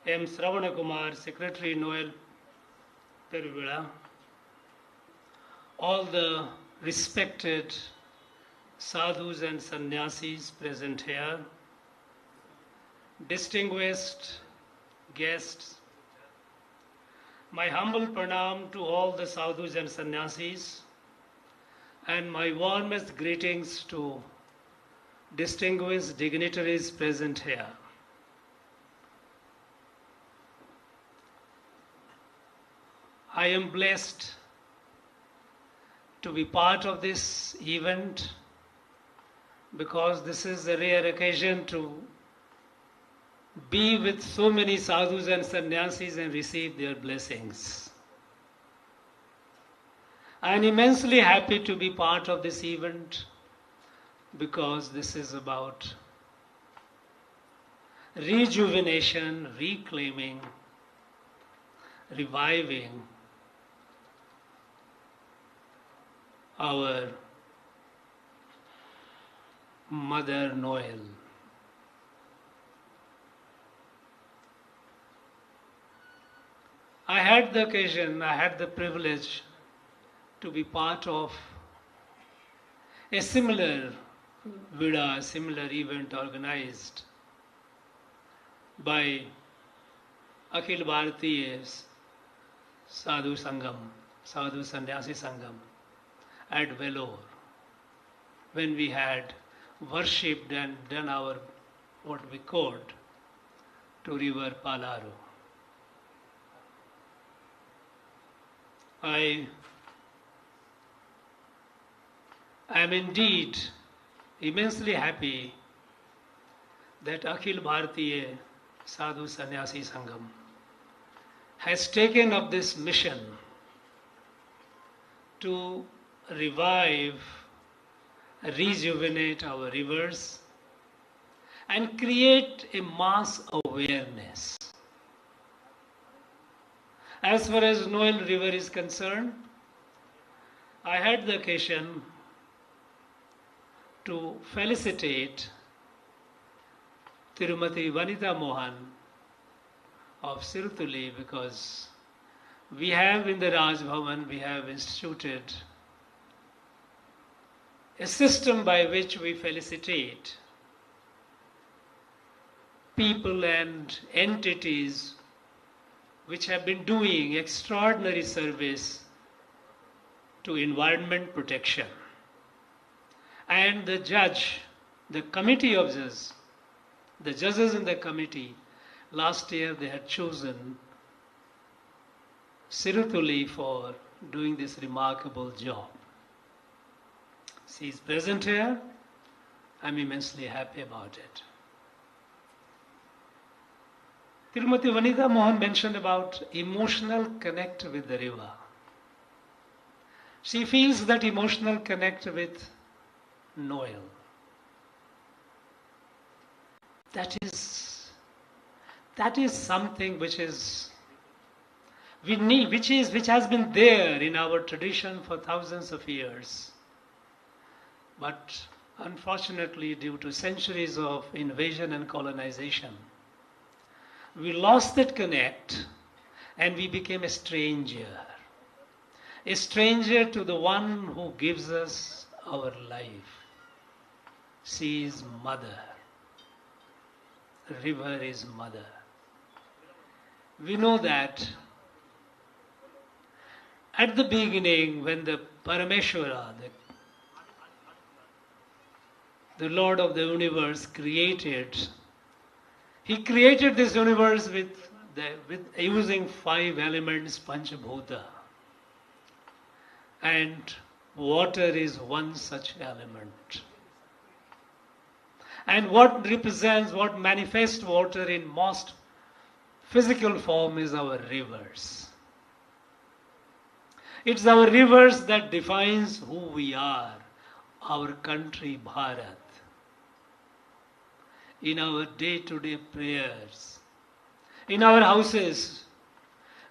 M. Sravanakumar, Secretary Noyyal Peruvizhaa, all the respected sadhus and sannyasis present here, distinguished guests, my humble pranam to all the sadhus and sannyasis, and my warmest greetings to distinguished dignitaries present here. I am blessed to be part of this event because this is a rare occasion to be with so many sadhus and sannyasis and receive their blessings. I am immensely happy to be part of this event because this is about rejuvenation, reclaiming, reviving our Mother Noyyal. I had the occasion, I had the privilege to be part of a similar vida, similar event organized by Akhil Bharatiya Sadhu Sangam, Sadhu Sannyasi Sangam at Vellore, when we had worshipped and done our what we could to river Palaru. I am indeed immensely happy that Akhil Bharatiya Sadhu Sannyasi Sangam has taken up this mission to revive, rejuvenate our rivers and create a mass awareness. As far as Noyyal River is concerned, I had the occasion to felicitate Tirumati Vanitha Mohan of Sirutuli because we have in the Raj Bhavan, we have instituted a system by which we felicitate people and entities which have been doing extraordinary service to environment protection. And the judge, the committee of judges, the judges in the committee, last year they had chosen Sirutuli for doing this remarkable job. She is present here. I'm immensely happy about it. Tirumati Vanitha Mohan mentioned about emotional connect with the river. She feels that emotional connect with Noyyal. That is something which is we need, which has been there in our tradition for thousands of years. But unfortunately, due to centuries of invasion and colonization, we lost that connect and we became a stranger to the one who gives us our life. She is mother. The river is mother. We know that at the beginning when the Parameshwara, the Lord of the universe created, He created this universe with using 5 elements, Panchabhuta. And water is one such element. And what manifests water in most physical form is our rivers. It's our rivers that defines who we are, our country Bharat. In our day-to-day prayers, in our houses,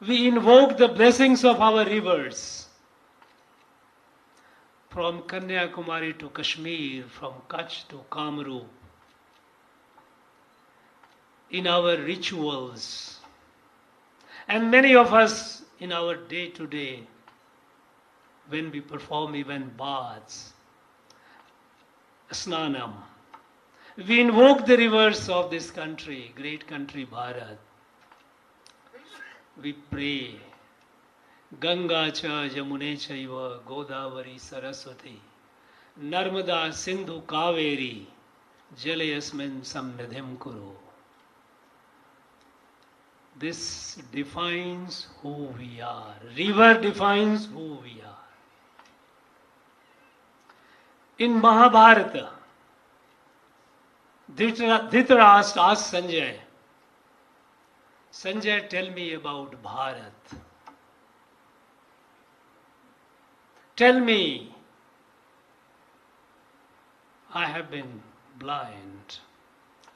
we invoke the blessings of our rivers. From Kanyakumari to Kashmir, from Kutch to Kamrup, in our rituals, and many of us in our day-to-day, when we perform even baths, snanam, we invoke the rivers of this country, great country Bharat. We pray, Ganga cha Jamune chaiva Godavari Saraswati Narmada Sindhu Kaveri Jalayasmin Samnidhim Kuru. This defines who we are. River defines who we are. In Mahabharata, Dhritarashtra asked Sanjay, Sanjay, tell me about Bharat. Tell me, I have been blind.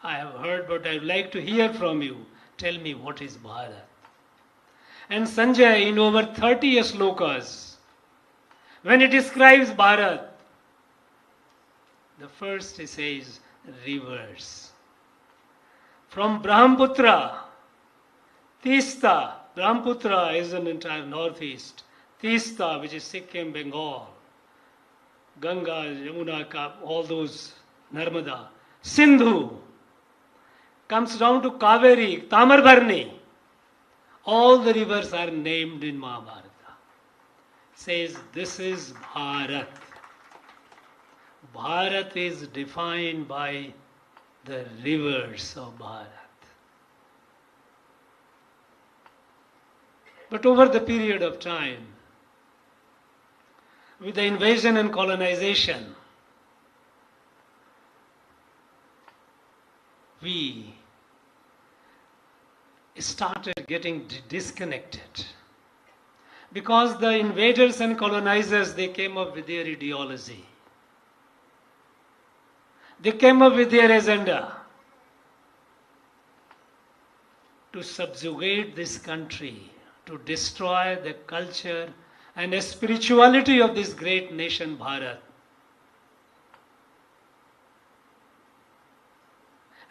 I have heard, but I would like to hear from you. Tell me, what is Bharat? And Sanjay, in over 30 slokas, when he describes Bharat, the first he says, rivers. From Brahmaputra, Tista, Brahmaputra is an entire northeast. Tista, which is Sikkim, Bengal, Ganga, Yamuna, all those, Narmada, Sindhu, comes down to Kaveri, Tamarbarni. All the rivers are named in Mahabharata. Says this is Bharat. Bharat is defined by the rivers of Bharat. But over the period of time, with the invasion and colonization, we started getting disconnected. Because the invaders and colonizers, they came up with their ideology. They came up with their agenda to subjugate this country, to destroy the culture and the spirituality of this great nation, Bharat.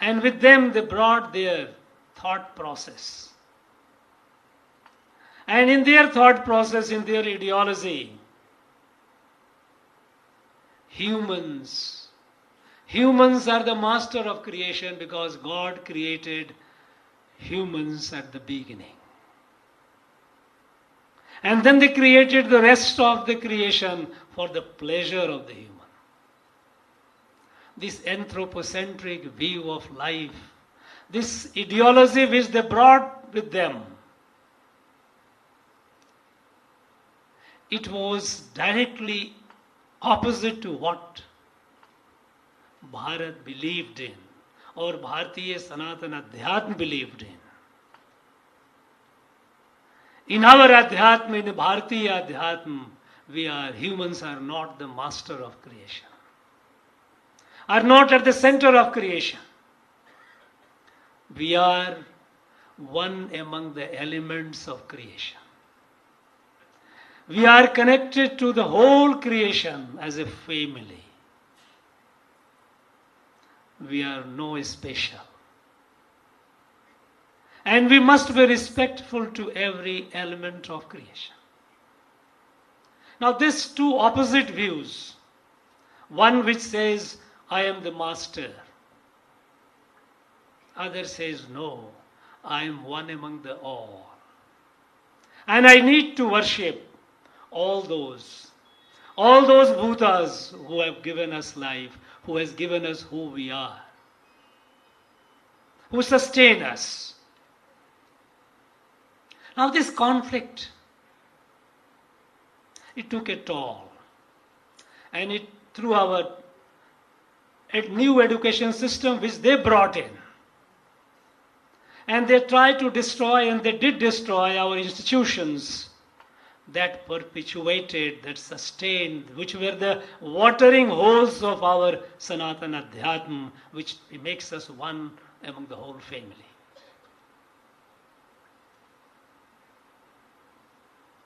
And with them, they brought their thought process. And in their thought process, in their ideology, humans are the master of creation because God created humans at the beginning. And then they created the rest of the creation for the pleasure of the human. This anthropocentric view of life, this ideology which they brought with them, it was directly opposite to what Bharat believed in, or Bharatiya Sanatana Adhyatma believed in. In our Adhyatma, in Bharatiya Adhyatma, humans are not the master of creation, are not at the center of creation. We are one among the elements of creation. We are connected to the whole creation as a family. We are no special. And we must be respectful to every element of creation. Now these two opposite views, one which says, I am the master. Other says, no, I am one among the all. And I need to worship all those bhutas who have given us life, who has given us who we are, who sustain us. Now this conflict, it took a toll. And it through our new education system which they brought in. And they tried to destroy, and they did destroy our institutions that perpetuated, that sustained, which were the watering holes of our Sanatana Adhyatma, which makes us one among the whole family.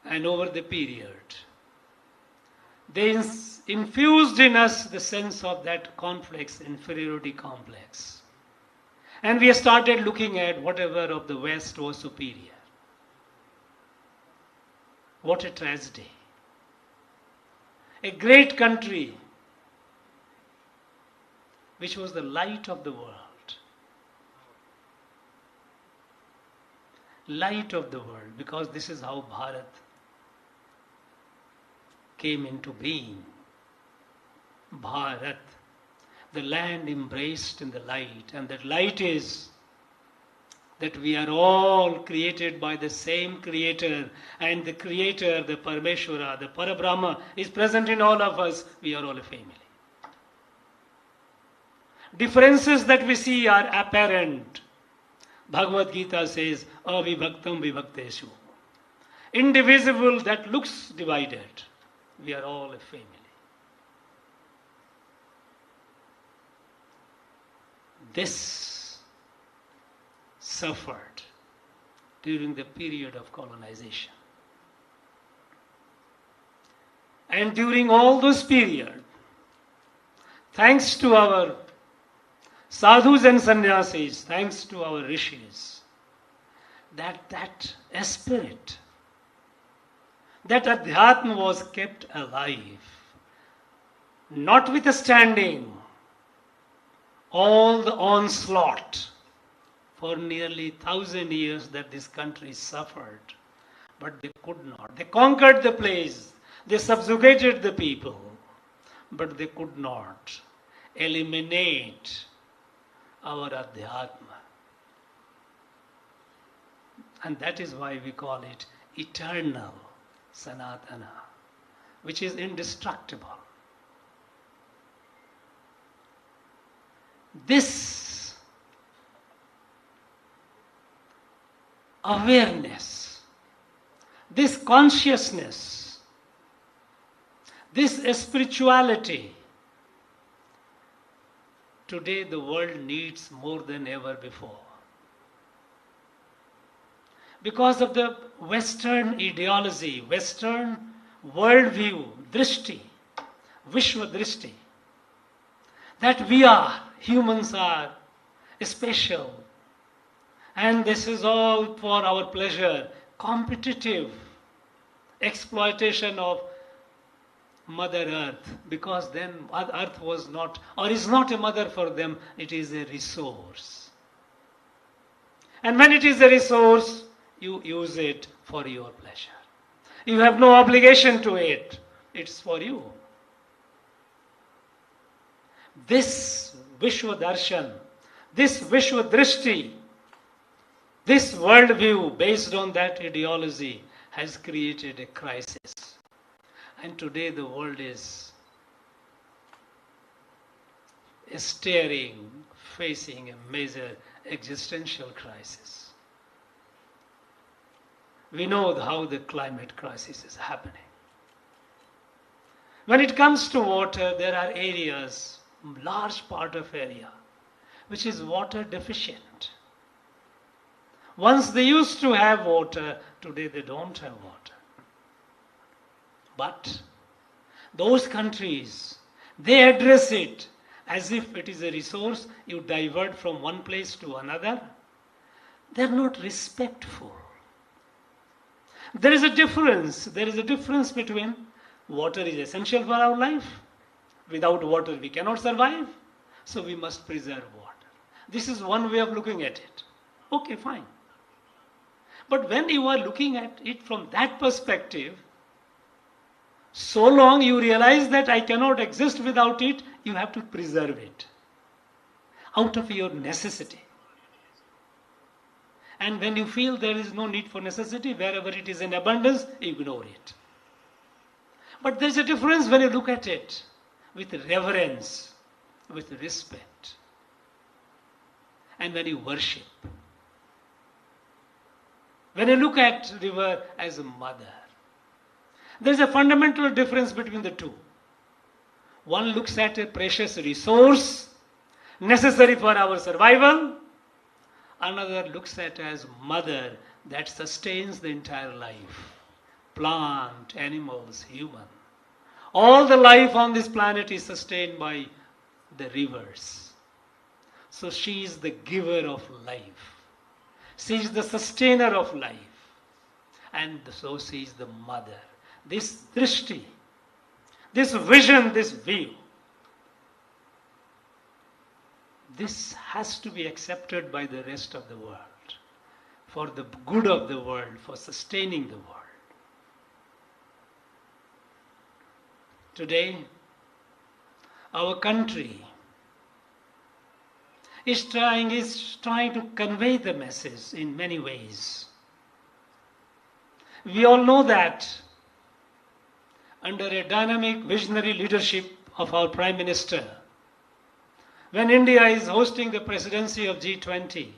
And over the period, they infused in us the sense of that complex, inferiority complex. And we started looking at whatever of the West was superior. What a tragedy. A great country which was the light of the world. Light of the world, because this is how Bharat came into being. Bharat, the land embraced in the light, and that light is that we are all created by the same Creator, and the Creator, the Parameshwara, the Parabrahma is present in all of us. We are all a family. Differences that we see are apparent. Bhagavad Gita says, avibhaktam vibhakteshu. Indivisible that looks divided. We are all a family. This suffered during the period of colonization. And during all those periods, thanks to our sadhus and sannyasis, thanks to our rishis, that spirit, that adhyatma was kept alive, notwithstanding all the onslaught for nearly 1,000 years that this country suffered. But they could not. They conquered the place. They subjugated the people. But they could not eliminate our adhyatma. And that is why we call it eternal Sanatana, which is indestructible. This awareness, this consciousness, this spirituality, today the world needs more than ever before. Because of the Western ideology, Western worldview, drishti, Vishwa drishti, that we are, humans are special, and this is all for our pleasure, competitive exploitation of Mother Earth, because then Earth was not, or is not a mother for them, it is a resource. And when it is a resource, you use it for your pleasure. You have no obligation to it. It's for you. This Vishwa Darshan, this Vishwa Drishti, this worldview based on that ideology has created a crisis. And today the world is facing a major existential crisis. We know how the climate crisis is happening. When it comes to water, there are areas, large part of area, which is water deficient. Once they used to have water, today they don't have water. But those countries, they address it as if it is a resource you divert from one place to another. They're not respectful. There is a difference. There is a difference between water is essential for our life. Without water we cannot survive. So we must preserve water. This is one way of looking at it. Okay, fine. But when you are looking at it from that perspective, so long you realize that I cannot exist without it, you have to preserve it out of your necessity. And when you feel there is no need for necessity, wherever it is in abundance, ignore it. But there is a difference when you look at it with reverence, with respect, and when you worship. When you look at river as a mother, there is a fundamental difference between the two. One looks at a precious resource necessary for our survival. Another looks at as mother that sustains the entire life. Plant, animals, human. All the life on this planet is sustained by the rivers. So she is the giver of life. She is the sustainer of life. And so she is the mother. This drishti, this vision, this view, this has to be accepted by the rest of the world for the good of the world, for sustaining the world. Today, our country is trying to convey the message in many ways. We all know that under a dynamic visionary leadership of our Prime Minister, when India is hosting the presidency of G20,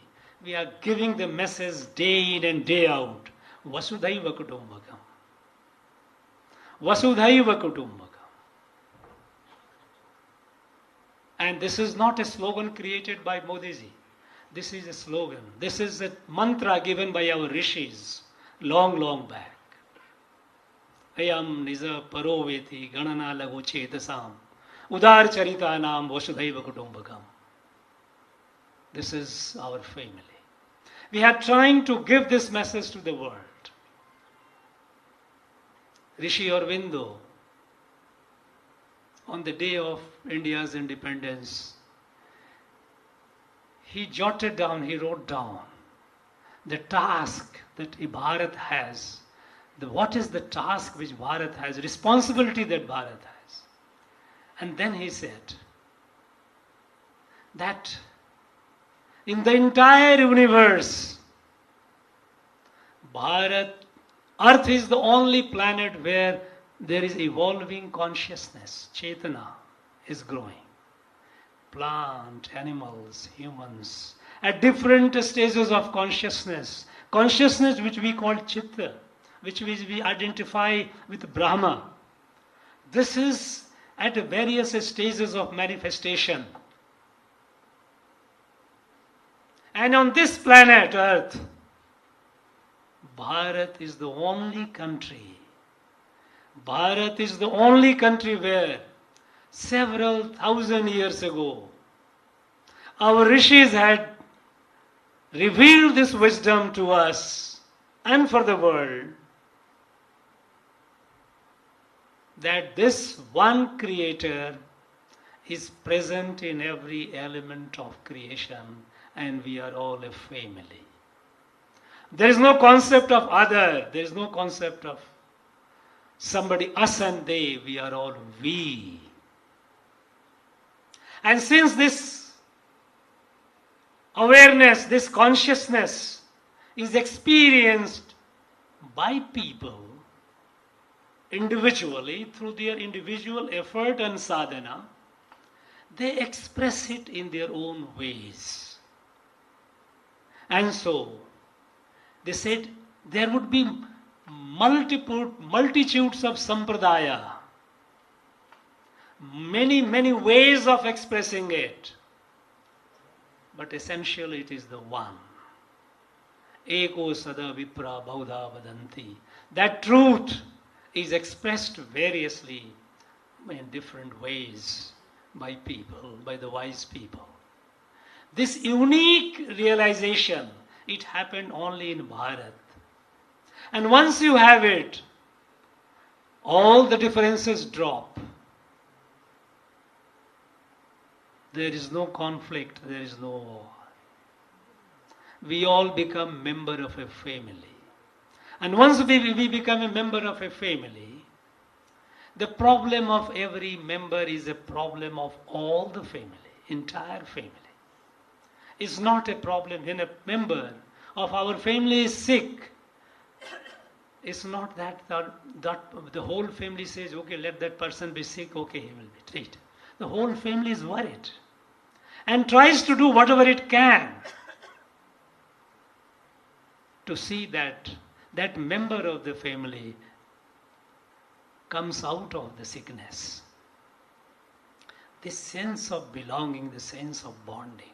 we are giving the message day in and day out, Vasudhaiva Kutumbakam. Vasudhaiva Kutumbakam. And this is not a slogan created by Modi ji. This is a slogan. This is a mantra given by our rishis long back. Ayam nisa paroveti ganana lagu chetasam udar charitanam vasudhaiva kutumbakam. This is our family. We are trying to give this message to the world. Rishi Aurobindo, on the day of India's independence, he wrote down the task that Bharat has. What is the task which Bharat has, responsibility that Bharat has. And then he said that in the entire universe, Earth is the only planet where there is evolving consciousness. Chetana is growing. Plant, animals, humans, at different stages of consciousness. Consciousness which we call Chitta, which we identify with Brahma. This is at various stages of manifestation. And on this planet Earth, Bharat is the only country. Bharat is the only country where several thousand years ago our rishis had revealed this wisdom to us and for the world, that this one creator is present in every element of creation and we are all a family. There is no concept of other, there is no concept of somebody, us and they, we are all we. And since this awareness, this consciousness is experienced by people individually through their individual effort and sadhana, they express it in their own ways. And so, they said there would be multitudes of sampradaya, many ways of expressing it. But essentially it is the one. Eko sada vipra baudha vadanti. That truth is expressed variously in different ways by people, by the wise people. This unique realization, it happened only in Bharat. And once you have it, all the differences drop. There is no conflict, there is no war. We all become member of a family. And once we become a member of a family, the problem of every member is a problem of all the family, entire family. It's not a problem when a member of our family is sick. It's not that the whole family says, okay, let that person be sick, okay, he will be treated. The whole family is worried and tries to do whatever it can to see that that member of the family comes out of the sickness. This sense of belonging, the sense of bonding,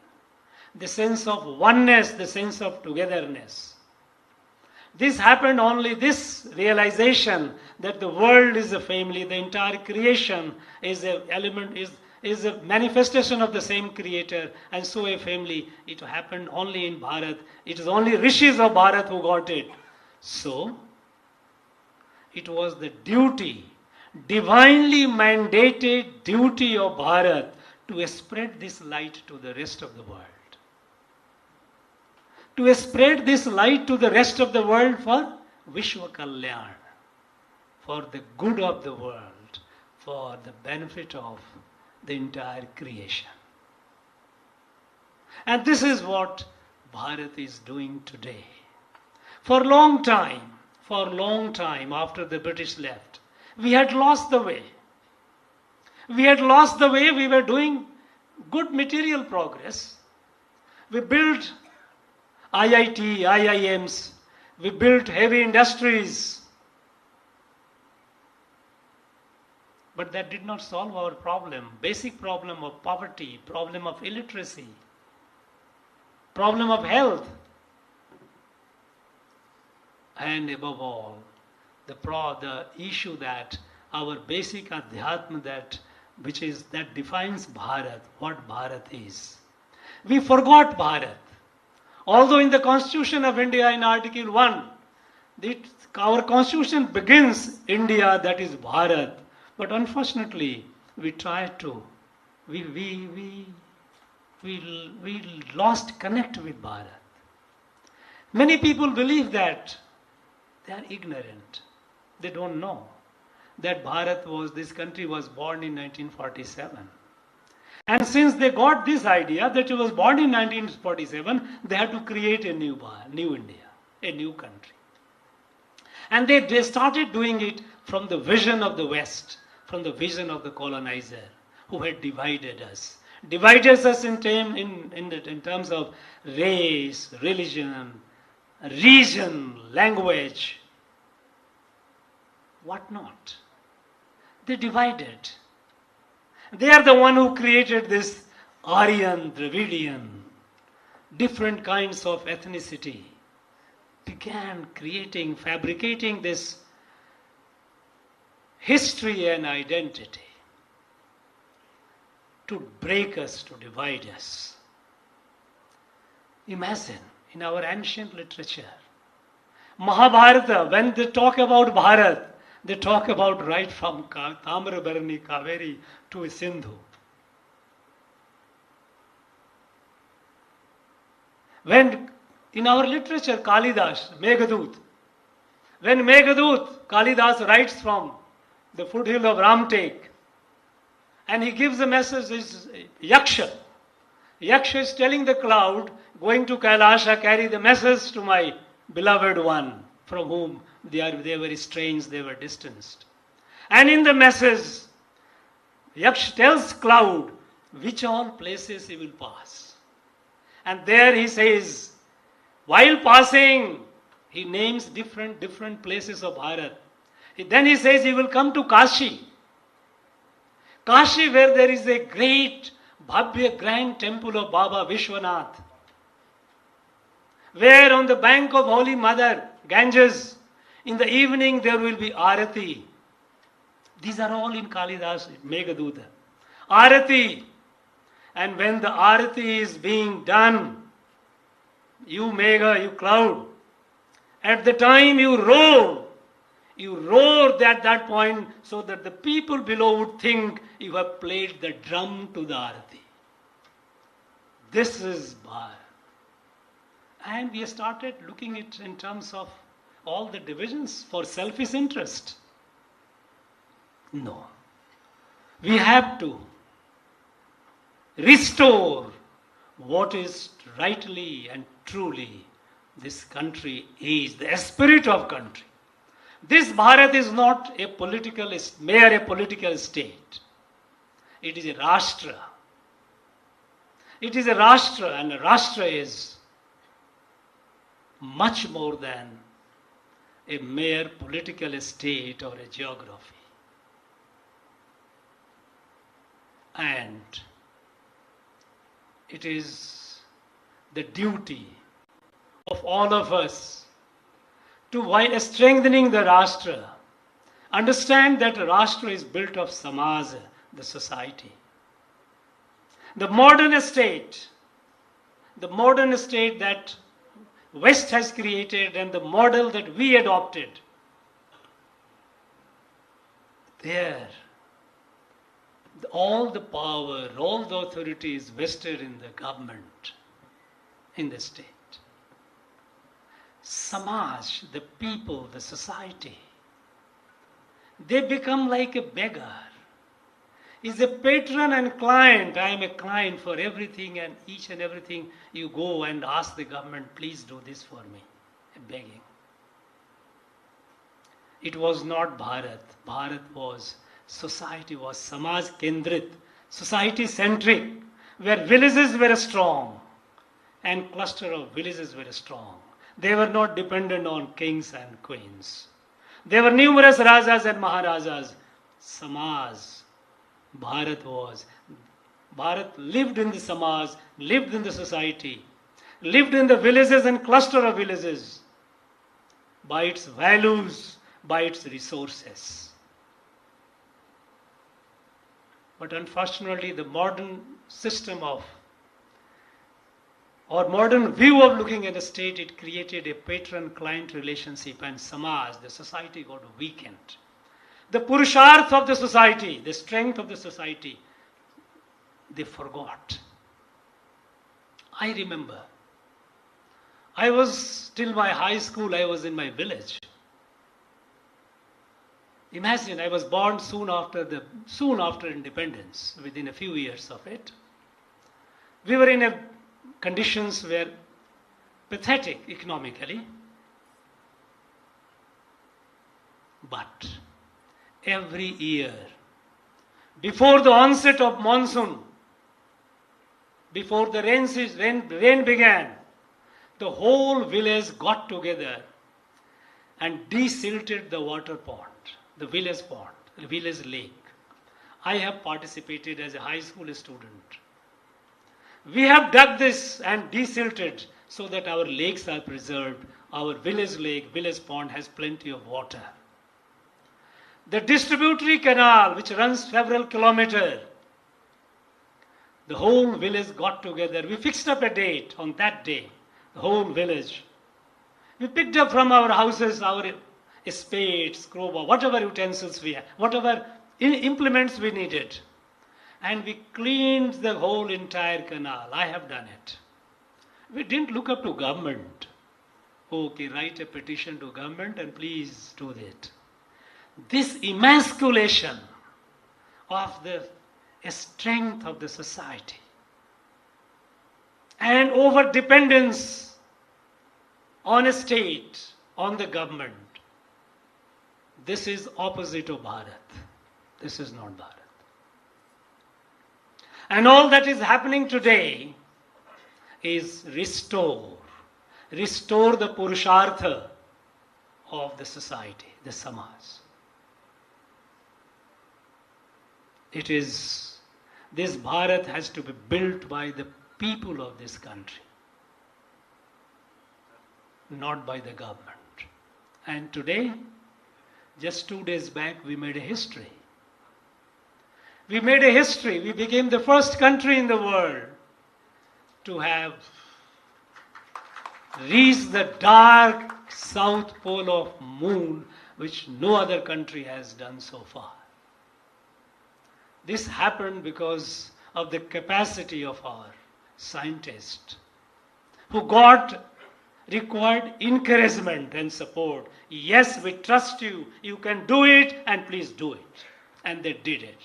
the sense of oneness, the sense of togetherness. This happened only, this realization that the world is a family, the entire creation is an element, is a manifestation of the same creator, and so a family. It happened only in Bharat. It is only rishis of Bharat who got it. So, it was the duty, divinely mandated duty of Bharat to spread this light to the rest of the world. To spread this light to the rest of the world for Vishwa Kalyan, for the good of the world, for the benefit of the entire creation. And this is what Bharat is doing today. For a long time after the British left, we had lost the way. We had lost the way. We were doing good material progress. We built IIT, IIMs. We built heavy industries. But that did not solve our problem, basic problem of poverty, problem of illiteracy, problem of health. And above all, the issue that our basic adhyatma that defines Bharat, what Bharat is. We forgot Bharat. Although in the Constitution of India in Article 1, our Constitution begins India, that is Bharat. But unfortunately, we lost connect with Bharat. Many people believe that. They are ignorant. They don't know that this country was born in 1947. And since they got this idea that it was born in 1947, they had to create a new India, a new country. And they started doing it from the vision of the West, from the vision of the colonizer who had divided us. Divided us in terms of race, religion, region, language, what not. They divided. They are the one who created this Aryan, Dravidian, different kinds of ethnicity, began fabricating this history and identity to break us, to divide us. Imagine, in our ancient literature, Mahabharata, when they talk about Bharat, they talk about right from Tamrabarani, Kaveri to Sindhu. When in our literature, Kalidas, Meghdut, when Meghdut, Kalidas writes from the foothill of Ramtek, and he gives a message, is Yaksha. Yaksha is telling the cloud, going to Kailasha, carry the message to my beloved one, from whom they were estranged, they were distanced. And in the message, Yaksha tells cloud which all places he will pass. And there he says, while passing, he names different places of Bharat. Then he says he will come to Kashi. Kashi, where there is a great Bhavya grand temple of Baba Vishwanath, where on the bank of Holy Mother, Ganges, in the evening there will be Arati. These are all in Kalidas, Meghaduta. Arati. And when the Arati is being done, you Megha, you cloud, at the time you roar at that point so that the people below would think you have played the drum to the Arati. This is Bharat. And we started looking at it in terms of all the divisions for selfish interest. No. We have to restore what is rightly and truly this country is, the spirit of country. This Bharat is not a mere political state. It is a Rashtra. It is a Rashtra, and a Rashtra is much more than a mere political state or a geography. And it is the duty of all of us to, while strengthening the Rashtra, understand that Rashtra is built of Samaj, the society. The modern state that West has created and the model that we adopted, there all the power, all the authority is vested in the government, in the state. Samaj, the people, the society, they become like a beggar. is a patron and client. I am a client for everything, and each and everything you go and ask the government, please do this for me. Begging. It was not Bharat. Bharat was, society was Samaj Kendrit, society centric, where villages were strong and cluster of villages were strong. They were not dependent on kings and queens. There were numerous Rajas and Maharajas. Samaj, Bharat was. Bharat lived in the Samaj, lived in the society, lived in the villages and cluster of villages by its values, by its resources. But unfortunately, the modern system of, or modern view of looking at a state, it created a patron-client relationship, and Samaj, the society, got weakened. The Purusharth of the society, the strength of the society, they forgot. I remember, I was, till my high school, I was in my village. Imagine, I was born soon after independence, within a few years of it. We were in conditions where pathetic economically, but every year, before the onset of monsoon, before the rain began, the whole village got together and desilted the water pond, the village lake. I have participated as a high school student. We have dug this and desilted so that our lakes are preserved. Our village lake, village pond has plenty of water. The distributary canal, which runs several kilometers, the whole village got together. We fixed up a date on that day, the whole village. We picked up from our houses our spades, crowbar, whatever utensils we had, whatever implements we needed. And we cleaned the whole entire canal. I have done it. We didn't look up to government. Okay, write a petition to government and please do that. This emasculation of the strength of the society and over dependence on a state, on the government, this is opposite of Bharat. This is not Bharat. And all that is happening today is restore the Purushartha of the society, the Samaj. It is, this Bharat has to be built by the people of this country, not by the government. And today, just 2 days back, we made a history. We made a history. We became the first country in the world to have reached the dark south pole of moon, which no other country has done so far. This happened because of the capacity of our scientists, who required encouragement and support. Yes, we trust you. You can do it, and please do it. And they did it.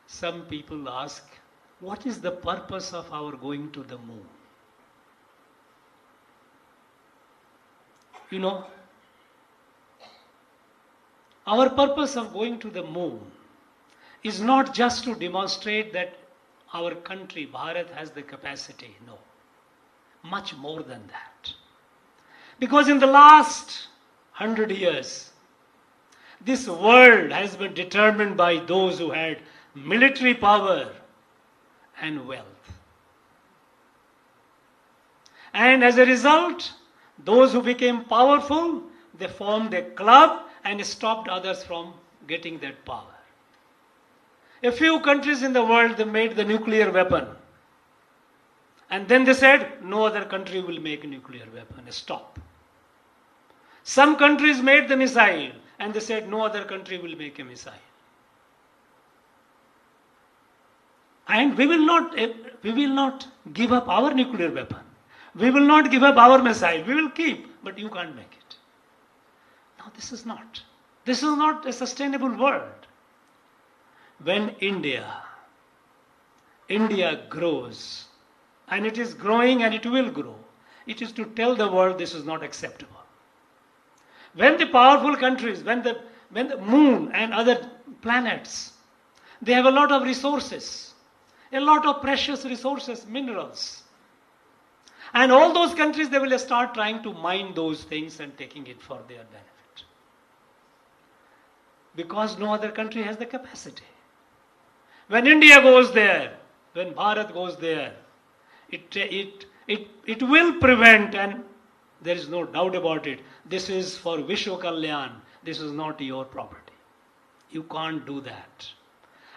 Some people ask, what is the purpose of our going to the moon? You know, our purpose of going to the moon is not just to demonstrate that our country, Bharat, has the capacity. No. Much more than that. Because in the last 100 years, this world has been determined by those who had military power and wealth. And as a result, those who became powerful, they formed a club and stopped others from getting that power. A few countries in the world, they made the nuclear weapon. And then they said, no other country will make a nuclear weapon. Stop. Some countries made the missile, and they said, no other country will make a missile. And we will not give up our nuclear weapon. We will not give up our missile. We will keep, but you can't make it. Now this is not. This is not a sustainable world. When India grows, and it is growing and it will grow, it is to tell the world this is not acceptable. When the powerful countries, when the moon and other planets, they have a lot of resources, a lot of precious resources, minerals. And all those countries, they will start trying to mine those things and taking it for their benefit. Because no other country has the capacity. When India goes there, when Bharat goes there, it will prevent, and there is no doubt about it, this is for Vishwa Kalyan, this is not your property. You can't do that.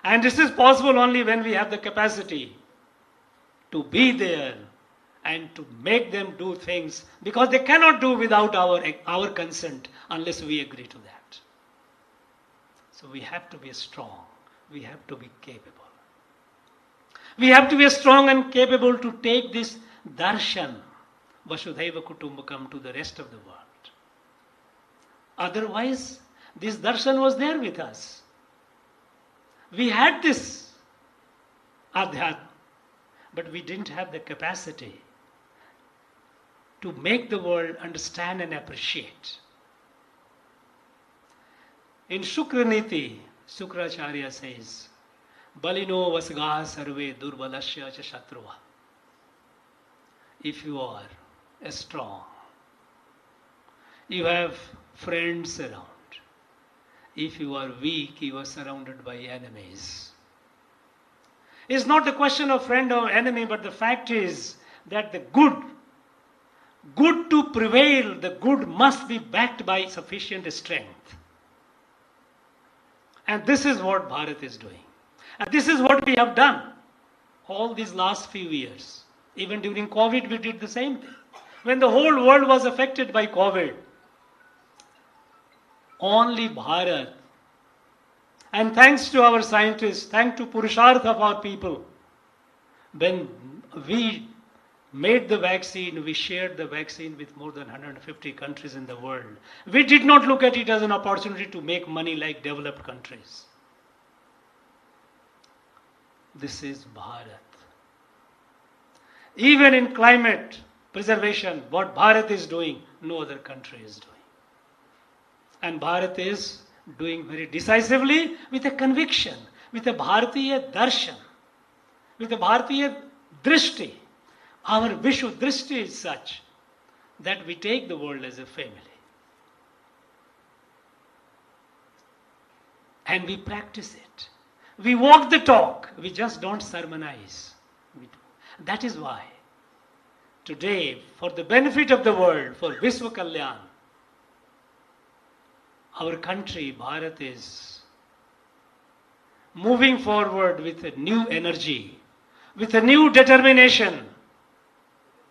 And this is possible only when we have the capacity to be there and to make them do things, because they cannot do without our consent unless we agree to that. So we have to be strong. We have to be capable. We have to be strong and capable to take this darshan, Vasudhaiva Kutumbakam, to the rest of the world. Otherwise, this darshan was there with us. We had this adhyatma, but we didn't have the capacity to make the world understand and appreciate. In Shukraniti, Sukracharya says, Balino vasgaha sarve durbalasya cha shatruva. If you are strong, you have friends around. If you are weak, you are surrounded by enemies. It's not a question of friend or enemy, but the fact is that the good to prevail, the good must be backed by sufficient strength. And this is what Bharat is doing. And this is what we have done all these last few years. Even during COVID, we did the same thing. When the whole world was affected by COVID, only Bharat, and thanks to our scientists, thanks to Purusharth of our people, when we made the vaccine, we shared the vaccine with more than 150 countries in the world. We did not look at it as an opportunity to make money like developed countries. This is Bharat. Even in climate preservation, what Bharat is doing, no other country is doing. And Bharat is doing very decisively with a conviction, with a Bharatiya darshan, with a Bharatiya drishti. Our Vishwa drishti is such that we take the world as a family. And we practice it. We walk the talk. We just don't sermonize. That is why today, for the benefit of the world, for Vishwa Kalyan, our country, Bharat, is moving forward with a new energy, with a new determination,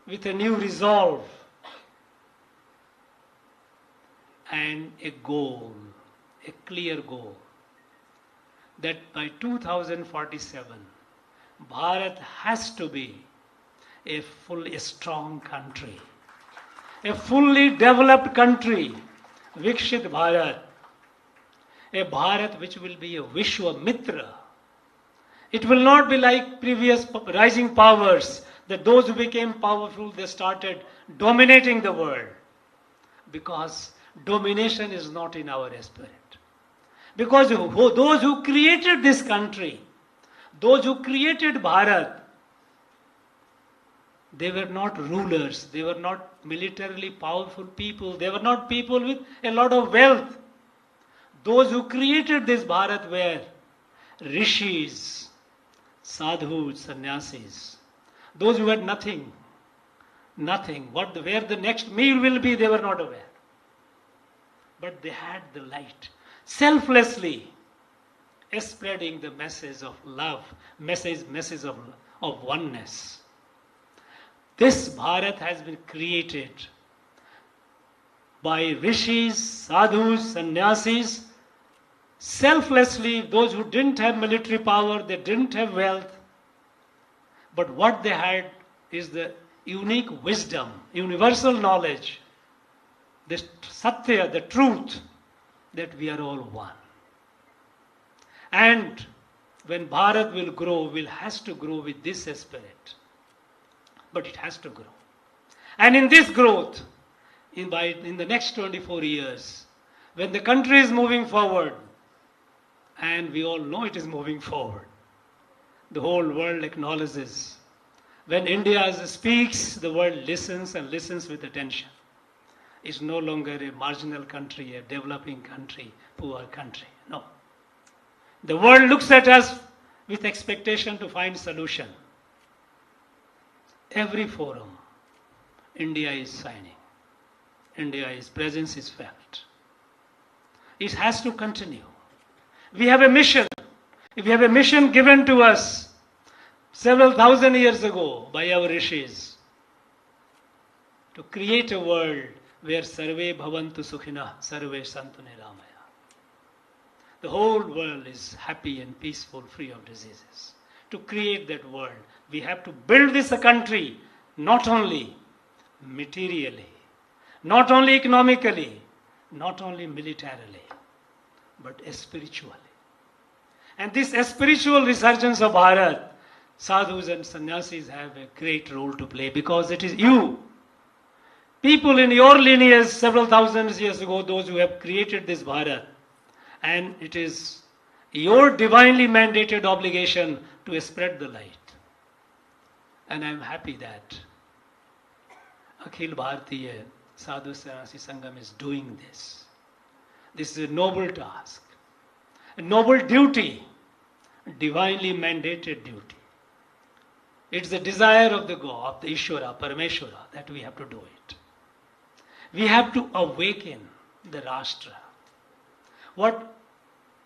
with a new resolve, and a goal, a clear goal, that by 2047, Bharat has to be a fully strong country, a fully developed country, Vikshit Bharat, a Bharat which will be a Vishwa Mitra. It will not be like previous rising powers, that those who became powerful, they started dominating the world. Because domination is not in our spirit. Because those who created this country, those who created Bharat, they were not rulers, they were not militarily powerful people, they were not people with a lot of wealth. Those who created this Bharat were rishis, sadhus, sannyasis. Those who had nothing, where the next meal will be, they were not aware. But they had the light, selflessly spreading the message of love, message of oneness. This Bharat has been created by rishis, sadhus, sannyasis, selflessly, those who didn't have military power, they didn't have wealth, but what they had is the unique wisdom, universal knowledge, the satya, the truth, that we are all one. And when Bharat will grow, has to grow with this spirit. But it has to grow. And in this growth, in the next 24 years, when the country is moving forward, and we all know it is moving forward, the whole world acknowledges. When India speaks, the world listens and listens with attention. It's no longer a marginal country, a developing country, poor country. No. The world looks at us with expectation to find solution. Every forum, India is signing. India's presence is felt. It has to continue. We have a mission. We have a mission given to us several thousand years ago by our rishis to create a world where sarve bhavantu sukhina, sarve santu niramaya. The whole world is happy and peaceful, free of diseases. To create that world, we have to build this country not only materially, not only economically, not only militarily, but spiritually. And this spiritual resurgence of Bharat, sadhus and sannyasis have a great role to play, because it is you, people in your lineage several thousand years ago, those who have created this Bharat. And it is your divinely mandated obligation to spread the light. And I am happy that Akhil Bharatiya Sadhu Sannyasi Sangam is doing this. This is a noble task, a noble duty, a divinely mandated duty. It's the desire of the God, of the Ishvara, Parameshwara, that we have to do it. We have to awaken the Rashtra.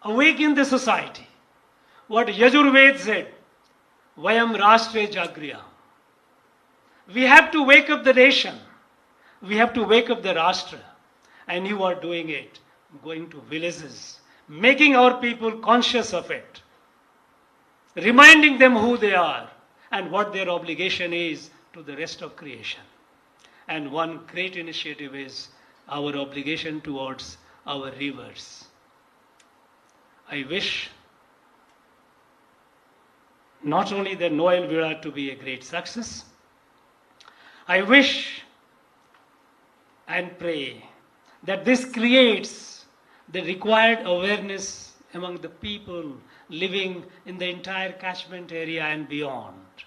Awaken the society. What Yajurved said, Vayam Rashtre Jagriyam. We have to wake up the nation. We have to wake up the Rashtra. And you are doing it, going to villages, making our people conscious of it, reminding them who they are and what their obligation is to the rest of creation. And one great initiative is our obligation towards our rivers. I wish not only the Noyyal Peruvizhaa to be a great success, I wish and pray that this creates the required awareness among the people living in the entire catchment area and beyond,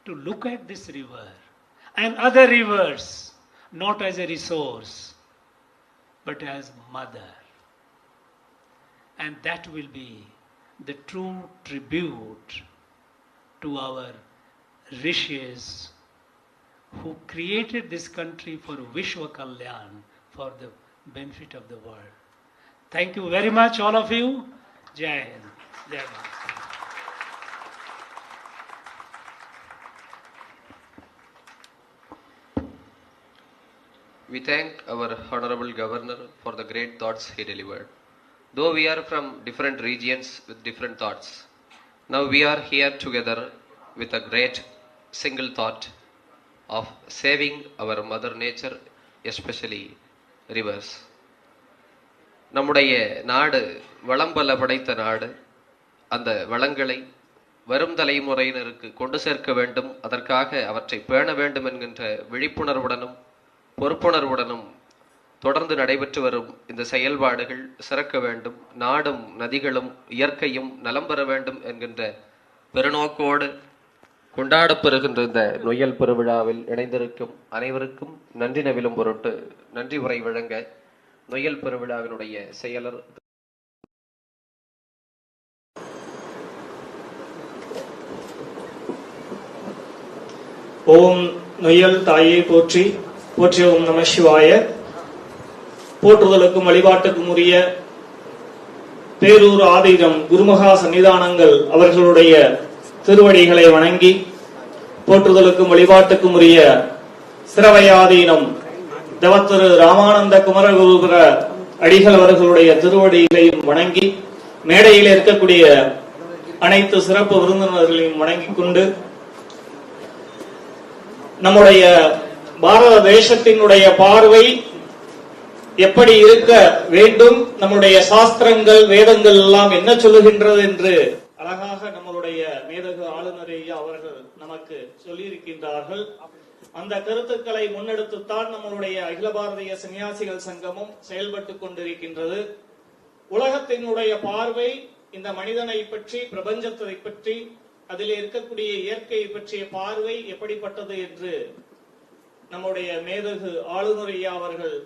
to look at this river and other rivers not as a resource but as mother. And that will be the true tribute to our rishis who created this country for Vishwa Kalyan, for the benefit of the world. Thank you very much, all of you. Jai Hind. Jai Bharat. We thank our Honorable Governor for the great thoughts he delivered. Though we are from different regions with different thoughts, now we are here together with a great single thought of saving our mother nature, especially rivers. நம்முடைய நாடு வளம்பல படைத்த நாடு. அந்த வளங்களை வரும் தலைமுறையினருக்கு கொண்டு சேர்க்க வேண்டும், அதற்காக அவற்றை பேண வேண்டும் என்கின்ற விழிப்புணர்வுடனும் பொறுப்புணர்வுடனும் தொடர்ந்து நடைபெற்று வரும் இந்த செயல்பாடுகள் சிறக்க வேண்டும், நாடும் நதிகளும் இயற்கையும் நலம் பெற வேண்டும் என்கின்ற பெருநோக்கோடு கொண்டாடப்பெறுகின்ற இந்த நொய்யல் பெருவிழாவில் இணைந்திருக்கும் அனைவருக்கும் நன்றி நவிலும் பொருட்டு நன்றி உரை வழங்க நொய்யல் பெருவிழாவினுடைய செயலர் ஓம் நொய்யல் தாயே போற்றி, போற்றி ஓம் நம சிவாய. போற்றுதலுக்கும் வழிபாட்டுக்கும் உரிய பேரூர் ஆதீனம் குருமகா சன்னிதானங்கள் அவர்களுடைய திருவடிகளை வணங்கி, போற்றுதலுக்கும் வழிபாட்டுக்கும் உரிய சிரவையாதீனம் தவத்திரு ராமானந்த குமரகுருபுர அடிகள் அவர்களுடைய திருவடிகளையும் வணங்கி, மேடையில் இருக்கக்கூடிய அனைத்து சிறப்பு விருந்தினர்களையும் வணங்கிக் கொண்டு, நம்முடைய பாரத தேசத்தினுடைய பார்வை எப்படி இருக்க வேண்டும், நம்முடைய சாஸ்திரங்கள் வேதங்கள் எல்லாம் என்ன சொல்லுகின்றது என்று அழகாக நம்மளுடைய மேதகு ஆளுநர் ஐயா அவர்கள் நமக்கு சொல்லியிருக்கின்றார்கள். அந்த கருத்துக்களை முன்னெடுத்துத்தான் நம்மளுடைய அகில பாரதிய சன்னியாசிகள் சங்கமும் செயல்பட்டுக் கொண்டிருக்கின்றது. உலகத்தினுடைய பார்வை இந்த மனிதனை பற்றி, பிரபஞ்சத்தை பற்றி, அதில் இருக்கக்கூடிய இயற்கையை பற்றிய பார்வை எப்படிப்பட்டது என்று நம்முடைய மேதகு ஆளுநர் ஐயா அவர்கள்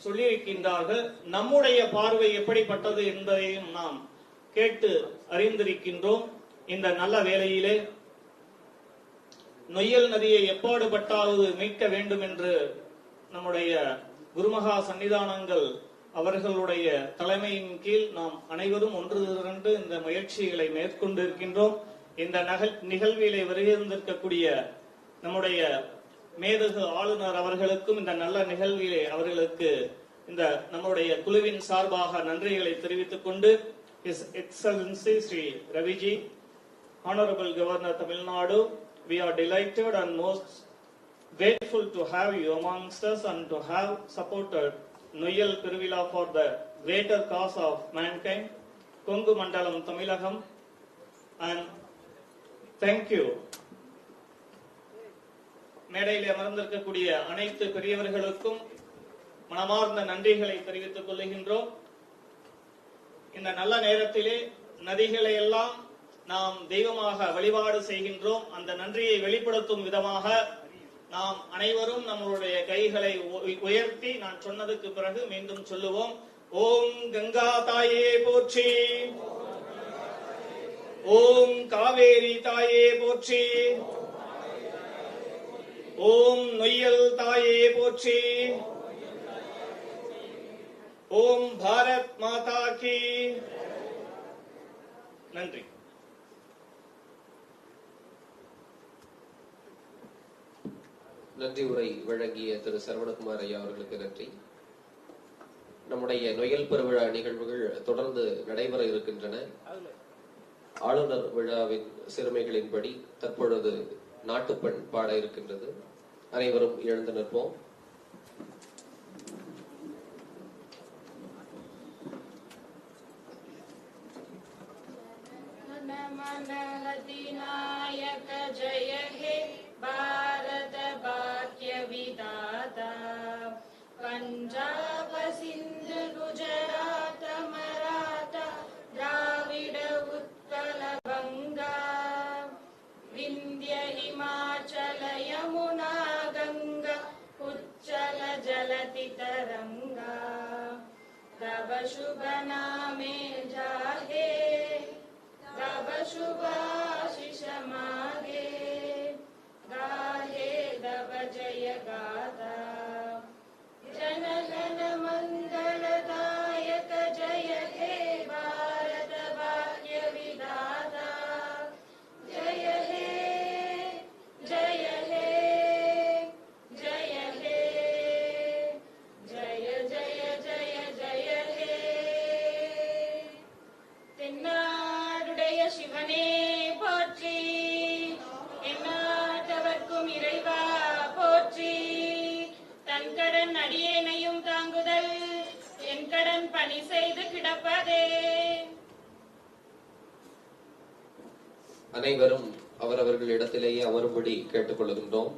சொல்லியிருக்கின்றார்கள். நம்முடைய பார்வை எப்படிப்பட்டது என்பதையும் நாம் கேட்டு அறிந்திருக்கின்றோம். இந்த நல்ல வேளையிலே நொய்யல் நதியை எப்பாடுபட்டாவது மீட்க வேண்டும் என்று நம்முடைய குருமகா சன்னிதானங்கள் அவர்களுடைய தலைமையின் கீழ் நாம் அனைவரும் ஒன்று திரண்டு இந்த முயற்சிகளை மேற்கொண்டிருக்கின்றோம். இந்த நிகழ்விலே வருகின்றிருக்கக்கூடிய நம்முடைய மேதகு ஆளுநர் அவர்களுக்கும் இந்த நல்ல நிகழ்விலே அவர்களுக்கு இந்த நம்முடைய குழுவின் சார்பாக நன்றிகளை தெரிவித்துக் கொண்டு, His Excellency Sri Raviji, Honorable Governor Tamil Nadu, we are delighted and most grateful to have you amongst us and to have supported Noyyal Peruvizhaa for the greater cause of mankind, Kongu Mandalam Tamilagam, and thank you. மேடையில் அமர்ந்திருக்கக்கூடிய அனைத்து பெரியவர்களுக்கும் மனமார்ந்த நன்றிகளை தெரிவித்துக் கொள்கின்றோம். இந்த நல்ல நேரத்திலே நதிகளை எல்லாம் நாம் தெய்வமாக வழிபாடு செய்கின்றோம். அந்த நன்றியை வெளிப்படுத்தும் விதமாக நாம் அனைவரும் நம்மளுடைய கைகளை உயர்த்தி நான் சொன்னதுக்கு பிறகு மீண்டும் சொல்லுவோம். ஓம் கங்கா தாயே போற்றி, ஓம் காவேரி தாயே போற்றி, ஓம் நொய்யல் தாயே போற்றி, ஓம் பாரத் மாதா கி. நன்றி. நன்றி உரை வழங்கிய திரு சரவணகுமார் ஐயா அவர்களுக்கு நன்றி. நம்முடைய நொய்யல் பெருவிழா நிகழ்வுகள் தொடர்ந்து நடைபெற இருக்கின்றன. ஆளுநர் விழாவின் சிறுமைகளின்படி தற்பொழுது நாட்டுப்பண் பாட இருக்கின்றது. அனைவரும் எழுந்து நிற்போம். नायक जय हे भारत भाग्य विधाता, पंजाब सिंध गुजरात मराठा द्राविड उत्कल गंगा, विंध्य हिमाचल यमुना गंगा उच्चल जलति तरंगा, तव शुभ नामे जाहे तव शुभाशिष मागे, गाहे तव जय गाथा, जन गण मंगलदायक जय हे भारत भाग्य विधाता, जय हे जय हे जय हे जय जय जय जय हे. தென்னாடுடைய சிவனே போற்றி, எந்நாட்டவர்க்கும் இறைவா போற்றி, தன் கடன் அடியேனையும் தாங்குதல் என் கடன் பணி செய்து கிடப்பதே. அனைவரும் அவரவர்கள் இடத்திலேயே அமரும்படி கேட்டுக் கொள்கின்றோம்.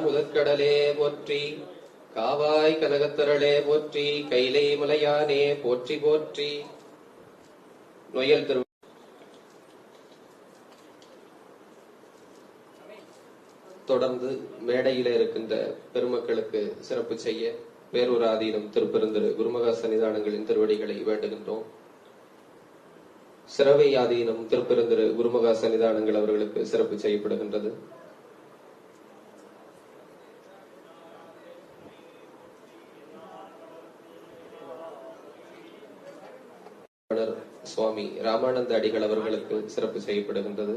முதற்கடலே போற்றி, காவாய் கனகத்திரளே போற்றி, கைலை மலையானே போற்றி போற்றி. நொய்யல் பெரு தொடர்ந்து மேடையில இருக்கின்ற பெருமக்களுக்கு சிறப்பு செய்ய பேரூராதீனம் திருப்பெருந்திரு குருமகா சன்னிதானங்களின் திருவடிகளை வேண்டுகின்றோம். சிறவை ஆதீனம் திருப்பெருந்திரு குருமகா சன்னிதானங்கள் அவர்களுக்கு சிறப்பு செய்யப்படுகின்றது. சுவாமி ராமானந்த அடிகள் அவர்களுக்கு சிறப்பு செய்யப்படுகின்றது.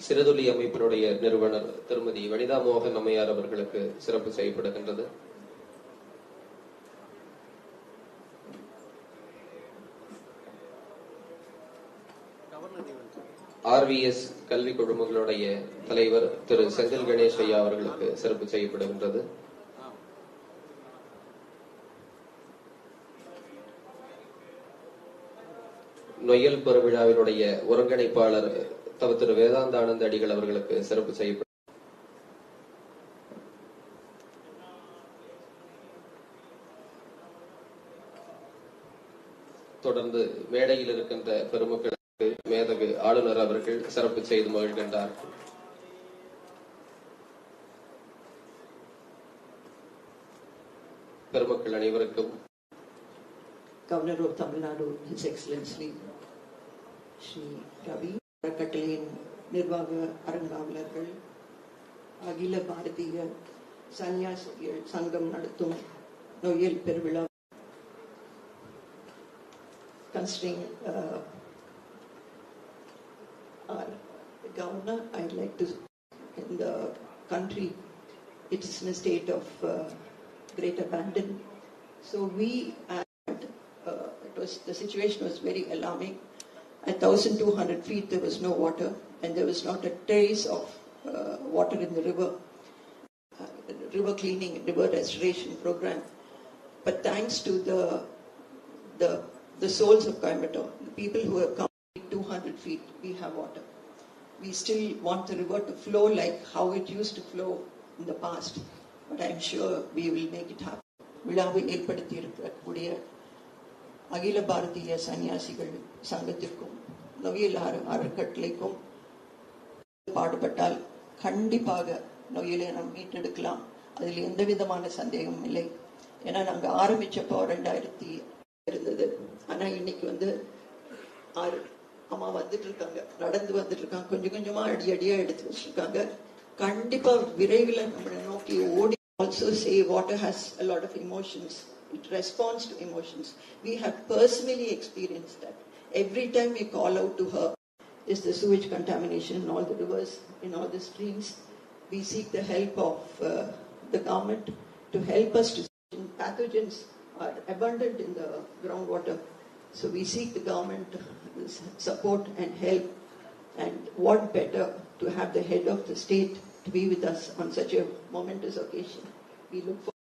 சிறுதுளி அமைப்பினுடைய நிறுவனர் திருமதி வனிதா மோகன் அம்மையார் அவர்களுக்கு சிறப்பு செய்யப்படுகின்றது. RVS கல்வி குழுமங்களுடைய தலைவர் திரு செந்தில் கணேஷ் ஐயா அவர்களுக்கு சிறப்பு செய்யப்படுகின்றது. நொய்யல் பெருவிழாவினுடைய ஒருங்கிணைப்பாளர் திரு வேதாந்த ஆனந்த அடிகள் அவர்களுக்கு சிறப்பு செய்யப்படும். தொடர்ந்து மேடையில் இருக்கின்ற பெருமக்களுக்கு மேதகு ஆளுநர் அவர்கள் சிறப்பு செய்து மகிழ்கின்றார். பெருமக்கள் அனைவருக்கும் Governor of Tamil Nadu, His Excellency Shri Ravi, அறக்கட்டளையின் நிர்வாக அரங்காவலர்கள், அகில பாரதிய சன்னியாசிகள் சங்கம் நடத்தும் நொய்யல் பெருவிழா, considering our governor, I'd like to, in the country, it is in a state of great abandon. So we had, the situation was very alarming. At 1,200 feet, there was no water, and there was not a trace of water in the river. River cleaning, river restoration program. But thanks to the souls of Coimbatore, the people who have come 200 feet, we have water. We still want the river to flow like how it used to flow in the past, but I'm sure we will make it happen. விழாவை ஏற்படுத்தி இருக்கக்கூடிய அகில பாரதிய சன்னியாசிகள் சங்கத்திற்கும் நொய்யல் அறக்கட்டளைக்கும் பாடுபட்டால் கண்டிப்பாக நொய்யலை நாம் மீட்டெடுக்கலாம். அதில் எந்த விதமான சந்தேகமும் இல்லை. ஏன்னா நாங்க ஆரம்பிச்சப்போ 2000 இருந்தது. ஆனா இன்னைக்கு அம்மா வந்துட்டு இருக்காங்க, நடந்து வந்துட்டு இருக்காங்க, கொஞ்சம் கொஞ்சமா அடியா எடுத்து வச்சிருக்காங்க. கண்டிப்பா விரைவில் நம்மளை நோக்கி ஓடி. Also say water has a lot of emotions. It responds to emotions. We have personally experienced that. Every time we call out to her, is the sewage contamination in all the rivers, in all the streams. We seek the help of the government to help us to. Pathogens are abundant in the groundwater. So we seek the government support and help. And what better to have the head of the state to be with us on such a momentous occasion. We look forward